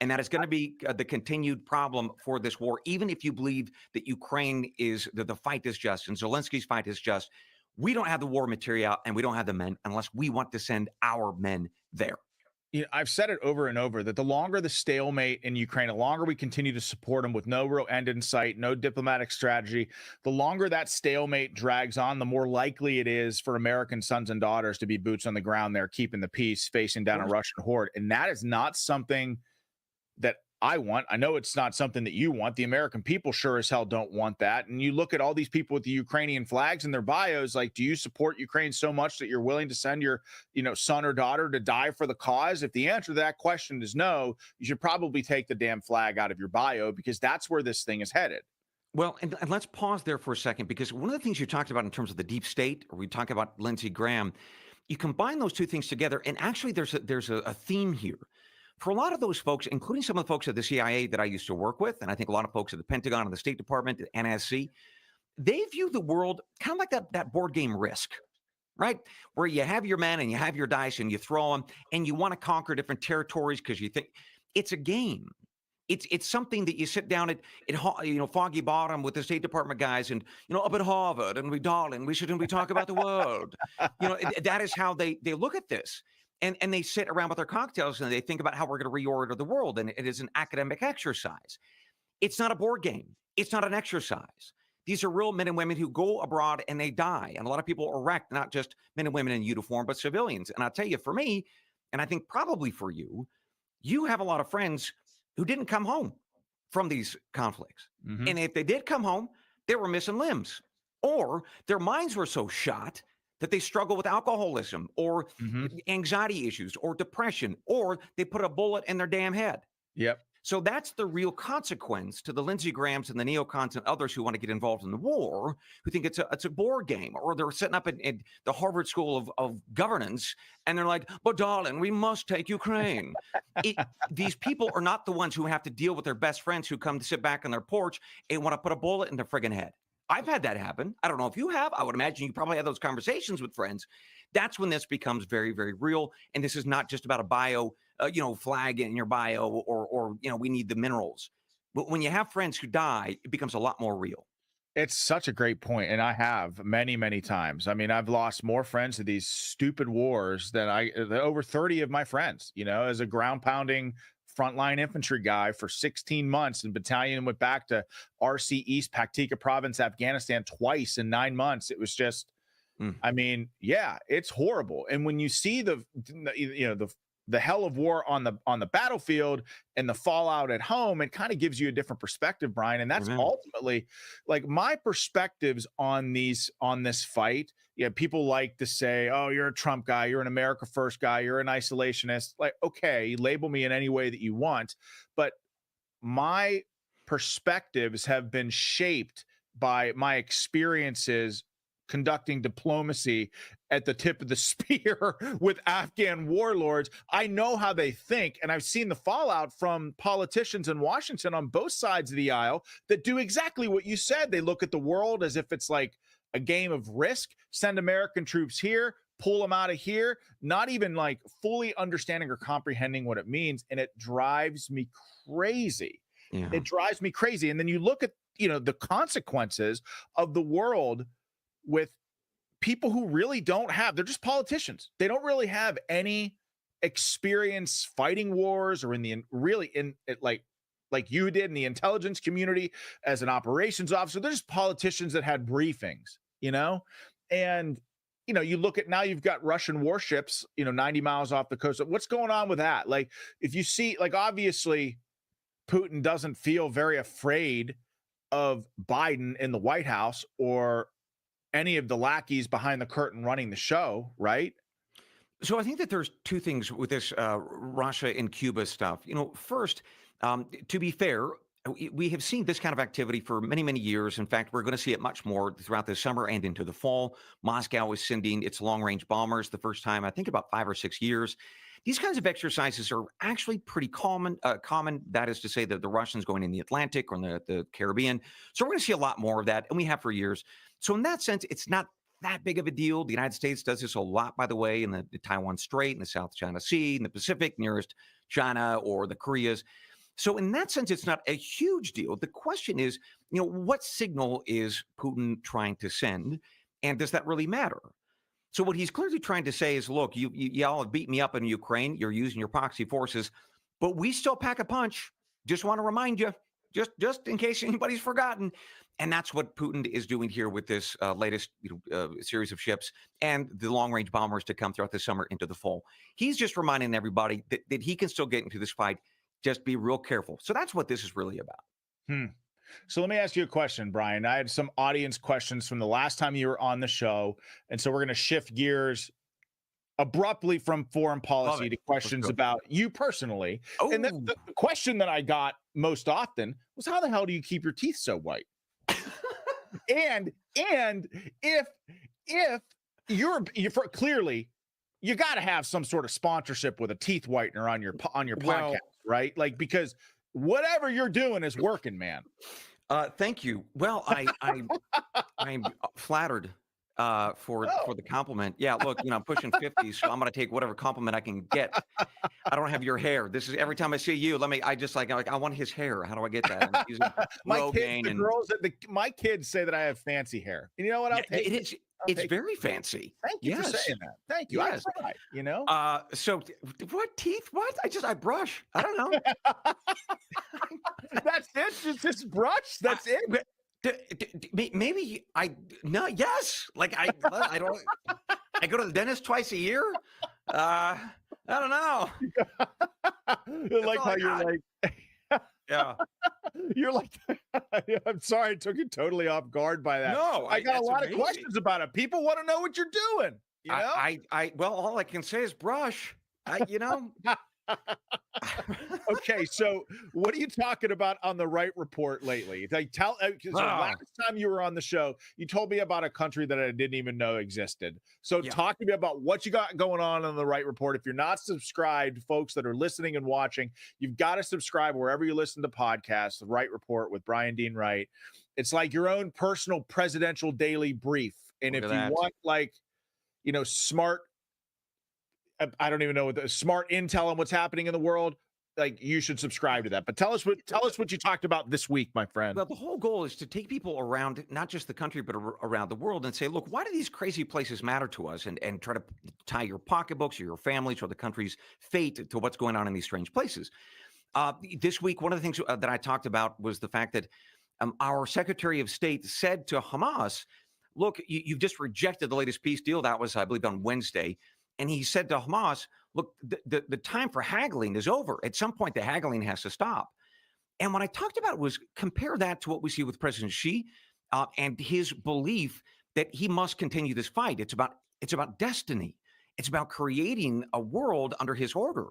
And that is going to be the continued problem for this war, even if you believe that Ukraine is, that the fight is just and Zelensky's fight is just. We don't have the war material and we don't have the men unless we want to send our men there. I've said it over and over that the longer the stalemate in Ukraine, the longer we continue to support them with no real end in sight, no diplomatic strategy, the longer that stalemate drags on, the more likely it is for American sons and daughters to be boots on the ground there, keeping the peace, facing down a Russian horde. And that is not something that I want. I know it's not something that you want. The American people sure as hell don't want that. And you look at all these people with the Ukrainian flags in their bios, like, do you support Ukraine so much that you're willing to send your, son or daughter to die for the cause? If the answer to that question is no, you should probably take the damn flag out of your bio, because that's where this thing is headed. Well, and let's pause there for a second, because one of the things you talked about in terms of the deep state, or we talk about Lindsey Graham, you combine those two things together, and actually there's a theme here. For a lot of those folks, including some of the folks at the CIA that I used to work with, and I think a lot of folks at the Pentagon and the State Department, the NSC, they view the world kind of like that board game Risk, right? Where you have your men and you have your dice and you throw them and you want to conquer different territories because you think it's a game. It's something that you sit down at Foggy Bottom with the State Department guys and up at Harvard and we shouldn't we talk about the world. That is how they look at this. And they sit around with their cocktails and they think about how we're going to reorder the world. And it is an academic exercise. It's not a board game. It's not an exercise. These are real men and women who go abroad and they die. And a lot of people are wrecked, not just men and women in uniform, but civilians. And I'll tell you, for me, and I think probably for you, you have a lot of friends who didn't come home from these conflicts. Mm-hmm. And if they did come home, they were missing limbs, or their minds were so shot that they struggle with alcoholism or anxiety issues or depression, or they put a bullet in their damn head. Yep. So that's the real consequence to the Lindsey Grahams and the neocons and others who want to get involved in the war, who think it's a board game, or they're sitting up in the Harvard School of Governance, and they're like, but darling, we must take Ukraine. These people are not the ones who have to deal with their best friends who come to sit back on their porch and want to put a bullet in their friggin' head. I've had that happen. I don't know if you have. I would imagine you probably had those conversations with friends. That's when this becomes very, very real. And this is not just about a bio flag in your bio or we need the minerals. But when you have friends who die, it becomes a lot more real. It's such a great point, and I have many, many times. I mean, I've lost more friends to these stupid wars than over 30 of my friends, as a ground pounding frontline infantry guy for 16 months and battalion, went back to RC East Paktika province, Afghanistan twice in 9 months. It was just, I mean, yeah, it's horrible. And when you see the hell of war on the battlefield and the fallout at home, it kind of gives you a different perspective, Brian. And that's ultimately like my perspectives on this fight. Yeah, people like to say, oh, you're a Trump guy, you're an America First guy, you're an isolationist. Like, okay, label me in any way that you want. But my perspectives have been shaped by my experiences conducting diplomacy at the tip of the spear with Afghan warlords. I know how they think, and I've seen the fallout from politicians in Washington on both sides of the aisle that do exactly what you said. They look at the world as if it's like a game of Risk, send American troops here, pull them out of here, not even like fully understanding or comprehending what it means. And it drives me crazy. Yeah. It drives me crazy. And then you look at, the consequences of the world with people who really they're just politicians. They don't really have any experience fighting wars or like you did in the intelligence community as an operations officer. They're just politicians that had briefings, and, you look at now you've got Russian warships, 90 miles off the coast. What's going on with that? Like, if you see, like, obviously Putin doesn't feel very afraid of Biden in the White House or any of the lackeys behind the curtain running the show, right? So I think that there's two things with this Russia and Cuba stuff. First, to be fair, we have seen this kind of activity for many, many years. In fact, we're going to see it much more throughout the summer and into the fall. Moscow is sending its long-range bombers the first time, I think, about 5 or 6 years. These kinds of exercises are actually pretty common. That is to say that the Russians going in the Atlantic or in the Caribbean. So we're going to see a lot more of that, and we have for years. So in that sense, it's not that big of a deal. The United States does this a lot, by the way, in the Taiwan Strait, in the South China Sea, in the Pacific, nearest China or the Koreas. So in that sense, it's not a huge deal. The question is, what signal is Putin trying to send? And does that really matter? So what he's clearly trying to say is, look, y'all have beat me up in Ukraine. You're using your proxy forces, but we still pack a punch. Just want to remind you, just in case anybody's forgotten. And that's what Putin is doing here with this latest series of ships and the long-range bombers to come throughout the summer into the fall. He's just reminding everybody that he can still get into this fight. Just be real careful. So that's what this is really about. So let me ask you a question, Brian. I had some audience questions from the last time you were on the show. And so we're going to shift gears abruptly from foreign policy to questions about you personally. Oh. And the question that I got most often was, how the hell do you keep your teeth so white? and if you're clearly, you got to have some sort of sponsorship with a teeth whitener on your podcast, right? Like, because whatever you're doing is working, man. Thank you. Well, I'm flattered. for the compliment. Yeah, look, I'm pushing 50, so I'm gonna take whatever compliment I can get. I don't have your hair. This is every time I see you. I just like I want his hair. How do I get that? And he's my kids say that I have fancy hair. And you know what? I'll take it. It's very fancy. Thank you for saying that. Thank you. Yes. I try, So what teeth? What? I brush. I don't know. That's it. Just brush. That's it. Maybe yes. Like I don't. I go to the dentist twice a year. I don't know. Like how you're like. Yeah. You're like, I'm sorry, I took you totally off guard by that. No, I got a lot of questions about it. People want to know what you're doing. You know? Well, all I can say is brush. Okay, so what are you talking about on the Wright Report lately? Like, last time you were on the show, you told me about a country that I didn't even know existed. So talk to me about what you got going on the Wright Report. If you're not subscribed, folks that are listening and watching, you've got to subscribe wherever you listen to podcasts, the Wright Report with Bryan Dean Wright. It's like your own personal presidential daily brief. And if you want smart, I don't even know what smart intel on what's happening in the world, like, you should subscribe to that. But tell us what you talked about this week, my friend. Well, the whole goal is to take people around, not just the country, but around the world, and say, look, why do these crazy places matter to us? And try to tie your pocketbooks or your families or the country's fate to what's going on in these strange places. This week, one of the things that I talked about was the fact that our Secretary of State said to Hamas, look, you've just rejected the latest peace deal. That was, I believe, on Wednesday. And he said to Hamas, look, the time for haggling is over. At some point, the haggling has to stop. And what I talked about was compare that to what we see with President Xi and his belief that he must continue this fight. It's about destiny. It's about creating a world under his order.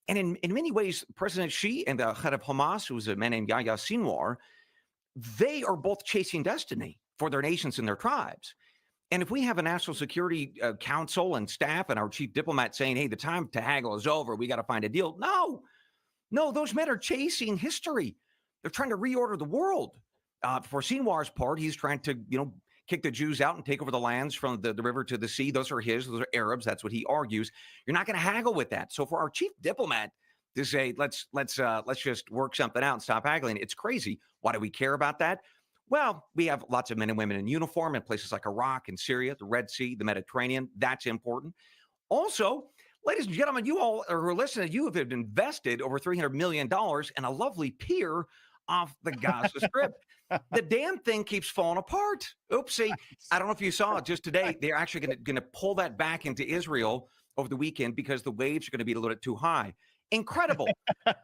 And in many ways, President Xi and the head of Hamas, who was a man named Yahya Sinwar, they are both chasing destiny for their nations and their tribes. And if we have a national security council and staff and our chief diplomat saying, hey, the time to haggle is over, we got to find a deal. No, those men are chasing history. They're trying to reorder the world. For Sinwar's part, he's trying to, kick the Jews out and take over the lands from the river to the sea. Those are his. Those are Arabs. That's what he argues. You're not going to haggle with that. So for our chief diplomat to say, let's just work something out and stop haggling, it's crazy. Why do we care about that? Well, we have lots of men and women in uniform in places like Iraq and Syria, the Red Sea, the Mediterranean. That's important. Also, ladies and gentlemen, you all who are listening, you have invested over $300 million in a lovely pier off the Gaza Strip. The damn thing keeps falling apart. Oopsie. I don't know if you saw it just today. They're actually going to pull that back into Israel over the weekend because the waves are going to be a little bit too high. Incredible.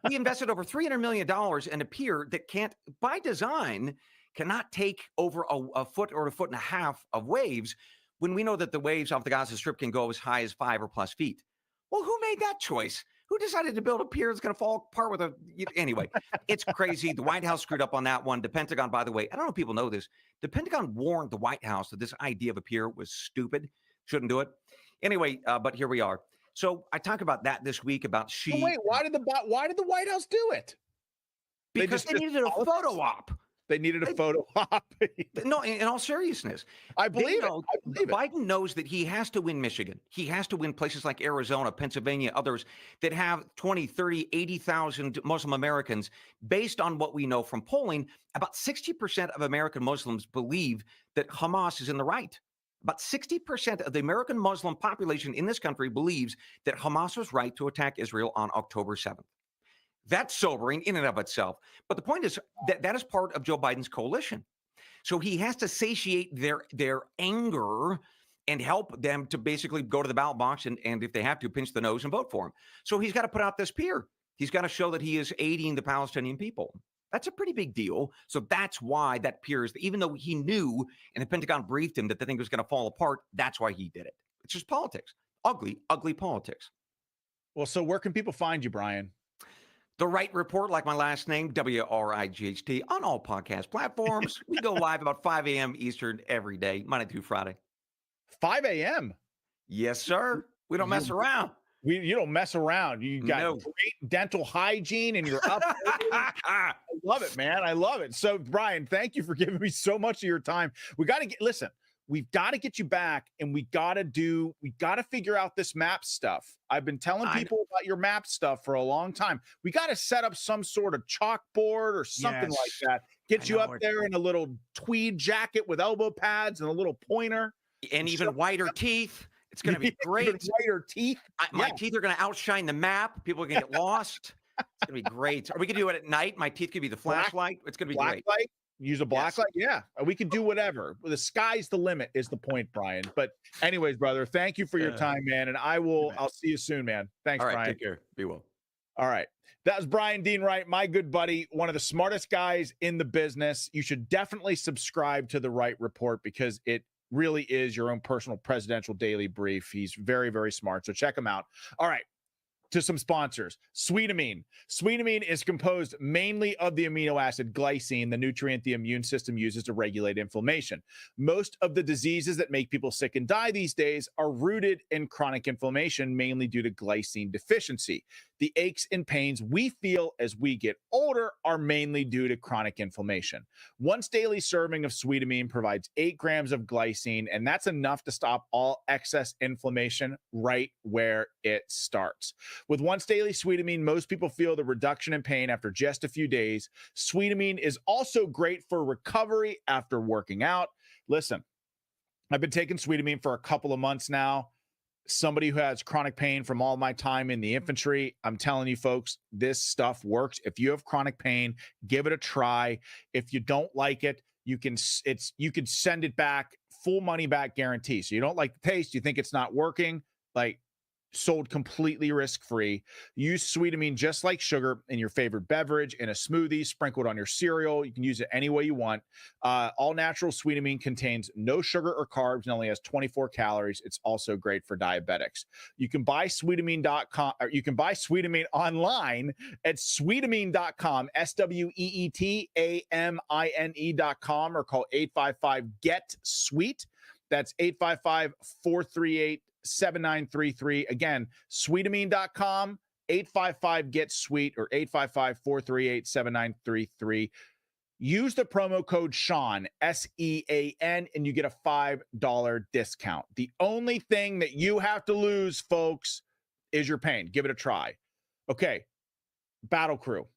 We invested over $300 million in a pier that by design, cannot take over a foot or a foot and a half of waves when we know that the waves off the Gaza Strip can go as high as 5 or plus feet. Well, who made that choice? Who decided to build a pier that's going to fall apart anyway, it's crazy. The White House screwed up on that one. The Pentagon, by the way, I don't know if people know this. The Pentagon warned the White House that this idea of a pier was stupid. Shouldn't do it. Anyway, but here we are. So I talk about that this week about Xi. Well, wait, why did the White House do it? Because they needed a photo op. They needed a photo op. No, in all seriousness. I believe it. Biden knows that he has to win Michigan. He has to win places like Arizona, Pennsylvania, others that have 20, 30, 80,000 Muslim Americans. Based on what we know from polling, about 60% of American Muslims believe that Hamas is in the right. About 60% of the American Muslim population in this country believes that Hamas was right to attack Israel on October 7th. That's sobering in and of itself. But the point is that is part of Joe Biden's coalition. So he has to satiate their anger and help them to basically go to the ballot box and if they have to, pinch the nose and vote for him. So he's got to put out this pier. He's got to show that he is aiding the Palestinian people. That's a pretty big deal. So that's why that pier is, even though he knew and the Pentagon briefed him that the thing was going to fall apart, that's why he did it. It's just politics. Ugly, ugly politics. Well, so where can people find you, Bryan? The Wright Report, like my last name, WRIGHT, on all podcast platforms. We go live about 5 a.m. Eastern every day, Monday through Friday. 5 a.m.? Yes, sir. We don't mess around. You don't mess around. You got great dental hygiene and you're up. I love it, man. I love it. So, Bryan, thank you for giving me so much of your time. We got to listen. we've got to get you back, and we got to figure out this map stuff. I've been telling people about your map stuff for a long time. We got to set up some sort of chalkboard or something like that. Get you up there in a little tweed jacket with elbow pads and a little pointer. And even whiter teeth. It's going to be great. Even whiter teeth. My teeth are going to outshine the map. People are going to get lost. It's going to be great. Or we could do it at night. My teeth could be the flashlight. It's going to be black great. Light. Use a black light. Yeah, we can do whatever. The sky's the limit is the point, Bryan. But anyways, brother, thank you for your time, man. And I'll see you soon, man. Thanks, All right, Bryan. take care. Be well. All right. That was Bryan Dean Wright, my good buddy, one of the smartest guys in the business. You should definitely subscribe to the Wright Report because it really is your own personal presidential daily brief. He's very, very smart. So check him out. All right. To some sponsors. Sweetamine. Sweetamine is composed mainly of the amino acid glycine, the nutrient the immune system uses to regulate inflammation. Most of the diseases that make people sick and die these days are rooted in chronic inflammation, mainly due to glycine deficiency. The aches and pains we feel as we get older are mainly due to chronic inflammation. Once daily serving of Sweetamine provides 8 grams of glycine, and that's enough to stop all excess inflammation right where it starts. With once daily Sweetamine, most people feel the reduction in pain after just a few days. Sweetamine is also great for recovery after working out. Listen, I've been taking Sweetamine for a couple of months now. Somebody who has chronic pain from all my time in the infantry, I'm telling you folks, this stuff works. If you have chronic pain, give it a try. If you don't like it, you can send it back, full money back guarantee. So you don't like the taste, you think it's not working, like sold completely risk-free. Use Sweetamine just like sugar in your favorite beverage, in a smoothie, sprinkled on your cereal. You can use it any way you want. All natural Sweetamine contains no sugar or carbs and only has 24 calories. It's also great for diabetics. You can buy Sweetamine.com, or you can buy Sweetamine online at Sweetamine.com, SWEETAMINE.com, or call 855-GET-SWEET. That's 855-438 7933. Again, Sweetamine.com, 855-GET-SWEET, or 855-438-7933. Use the promo code Sean, SEAN, and you get a $5 discount. The only thing that you have to lose, folks, is your pain. Give it a try. Okay, Battle Crew.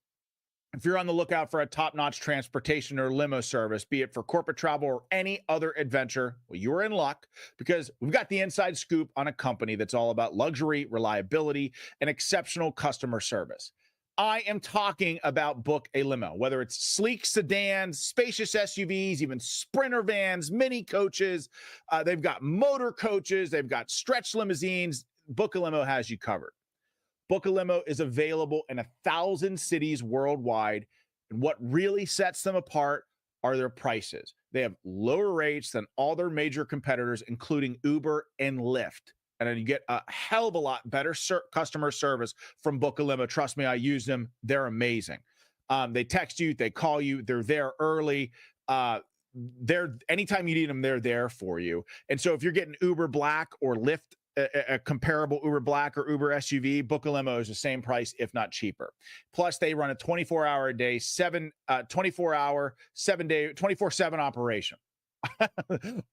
If you're on the lookout for a top-notch transportation or limo service, be it for corporate travel or any other adventure, well, you're in luck because we've got the inside scoop on a company that's all about luxury, reliability, and exceptional customer service. I am talking about Book a Limo, whether it's sleek sedans, spacious SUVs, even sprinter vans, mini coaches. They've got motor coaches. They've got stretch limousines. Book a Limo has you covered. Book a Limo is available in 1,000 cities worldwide. And what really sets them apart are their prices. They have lower rates than all their major competitors, including Uber and Lyft. And then you get a hell of a lot better customer service from Book a Limo. Trust me, I use them. They're amazing. They text you, they call you, they're there early. They're anytime you need them, they're there for you. And so if you're getting Uber Black or Lyft, a comparable Uber Black or Uber SUV, Book a Limo is the same price, if not cheaper. Plus, they run a 24-hour a day, 24-hour, 7-day, 24/7 operation.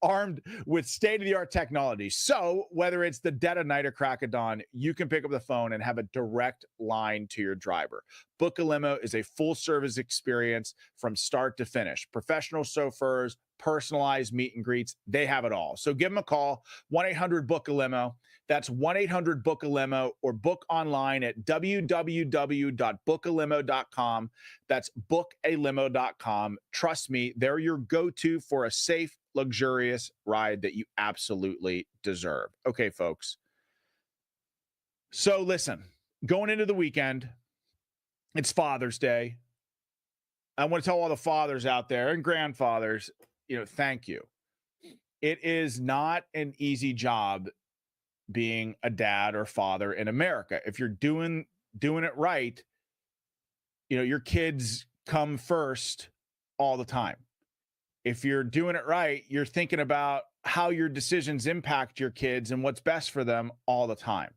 Armed with state-of-the-art technology. So whether it's the dead of night or crack of dawn, you can pick up the phone and have a direct line to your driver. Book a Limo is a full-service experience from start to finish. Professional chauffeurs, personalized meet and greets, they have it all. So give them a call, 1-800-BOOK-A-LIMO. That's 1-800-BOOK-A-LIMO, or book online at www.bookalimo.com. That's bookalimo.com. Trust me, they're your go-to for a safe, luxurious ride that you absolutely deserve. Okay, folks. So listen, going into the weekend, it's Father's Day. I want to tell all the fathers out there and grandfathers, thank you. It is not an easy job being a dad or father in America. If you're doing it right, your kids come first all the time. If you're doing it right, you're thinking about how your decisions impact your kids and what's best for them all the time.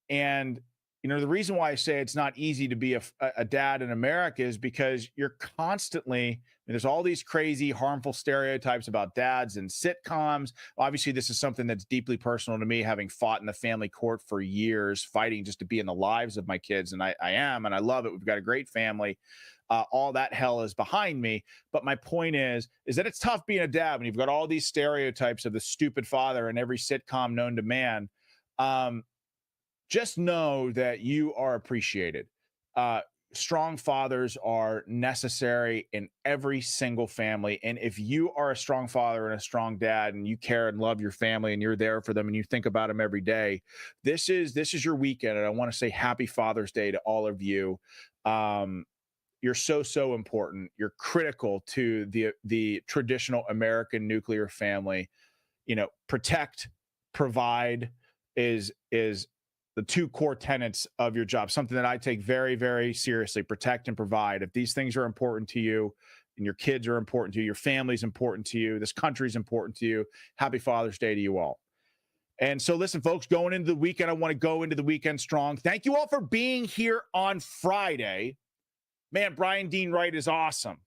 And You know, the reason why I say it's not easy to be a dad in America is because you're constantly, there's all these crazy, harmful stereotypes about dads and sitcoms. Obviously, this is something that's deeply personal to me, having fought in the family court for years, fighting just to be in the lives of my kids. And I am, and I love it. We've got a great family. All that hell is behind me. But my point is that it's tough being a dad when you've got all these stereotypes of the stupid father in every sitcom known to man. Just know that you are appreciated. Strong fathers are necessary in every single family. And if you are a strong father and a strong dad and you care and love your family and you're there for them and you think about them every day, this is your weekend. And I want to say happy Father's Day to all of you. You're so important. You're critical to the traditional American nuclear family. You know, protect, provide is the two core tenets of your job, something that I take very, very seriously. Protect and provide. If these things are important to you and your kids are important to you, your family's important to you, this country's important to you, happy Father's Day to you all. And so listen, folks, going into the weekend, I want to go into the weekend strong. Thank you all for being here on Friday. Man, Bryan Dean Wright is awesome.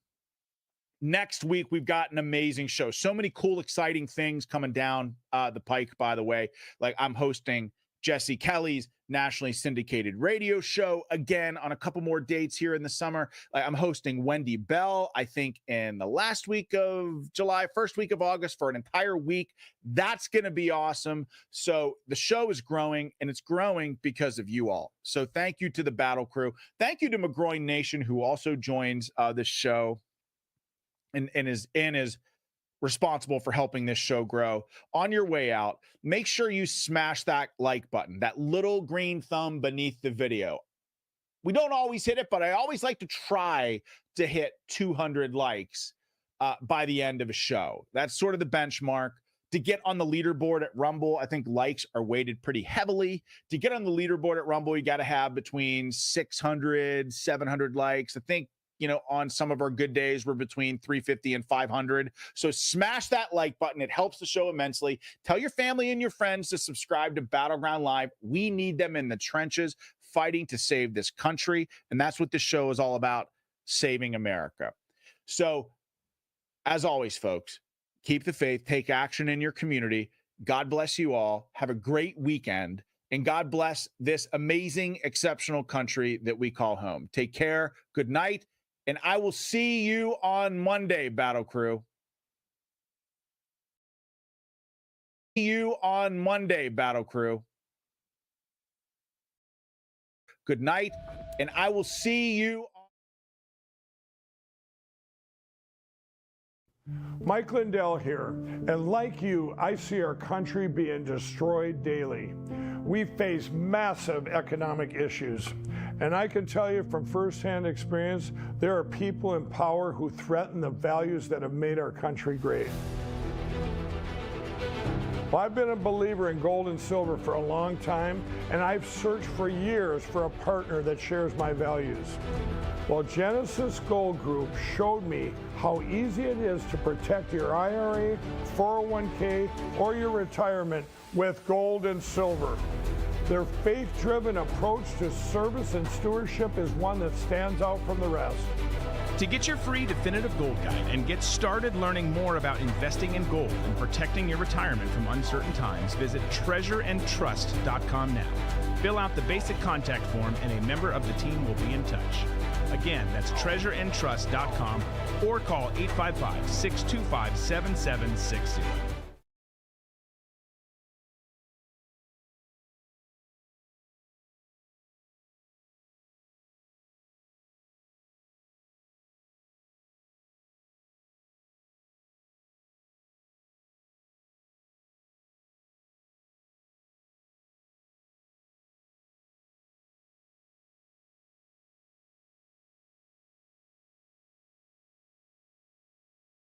Next week, we've got an amazing show. So many cool, exciting things coming down the pike, by the way. Like I'm hosting Jesse Kelly's nationally syndicated radio show again on a couple more dates here in the summer. I'm hosting Wendy Bell, I think, in the last week of July, first week of August for an entire week. That's going to be awesome. So the show is growing, and it's growing because of you all. So thank you to the Battle Crew. Thank you to McGroin Nation, who also joins this show and is responsible for helping this show grow. On your way out, make sure you smash that like button, that little green thumb beneath the video. We don't always hit it, but I always like to try to hit 200 likes by the end of a show. That's sort of the benchmark. To get on the leaderboard at Rumble, I think likes are weighted pretty heavily. To get on the leaderboard at Rumble, you got to have between 600, 700 likes. I think, you know, on some of our good days, we're between 350 and 500. So smash that like button. It helps the show immensely. Tell your family and your friends to subscribe to Battleground Live. We need them in the trenches fighting to save this country. And that's what this show is all about, saving America. So as always, folks, keep the faith, take action in your community. God bless you all. Have a great weekend. And God bless this amazing, exceptional country that we call home. Take care. Good night. And I will see you on Monday, Battle Crew. See you on Monday, Battle Crew. Good night. And I will see you. Mike Lindell here, and like you, I see our country being destroyed daily. We face massive economic issues, and I can tell you from firsthand experience, there are people in power who threaten the values that have made our country great. Well, I've been a believer in gold and silver for a long time, and I've searched for years for a partner that shares my values. Well, Genesis Gold Group showed me how easy it is to protect your IRA, 401k, or your retirement with gold and silver. Their faith-driven approach to service and stewardship is one that stands out from the rest. To get your free definitive gold guide and get started learning more about investing in gold and protecting your retirement from uncertain times, visit treasureandtrust.com now. Fill out the basic contact form and a member of the team will be in touch. Again, that's treasureandtrust.com or call 855-625-7760.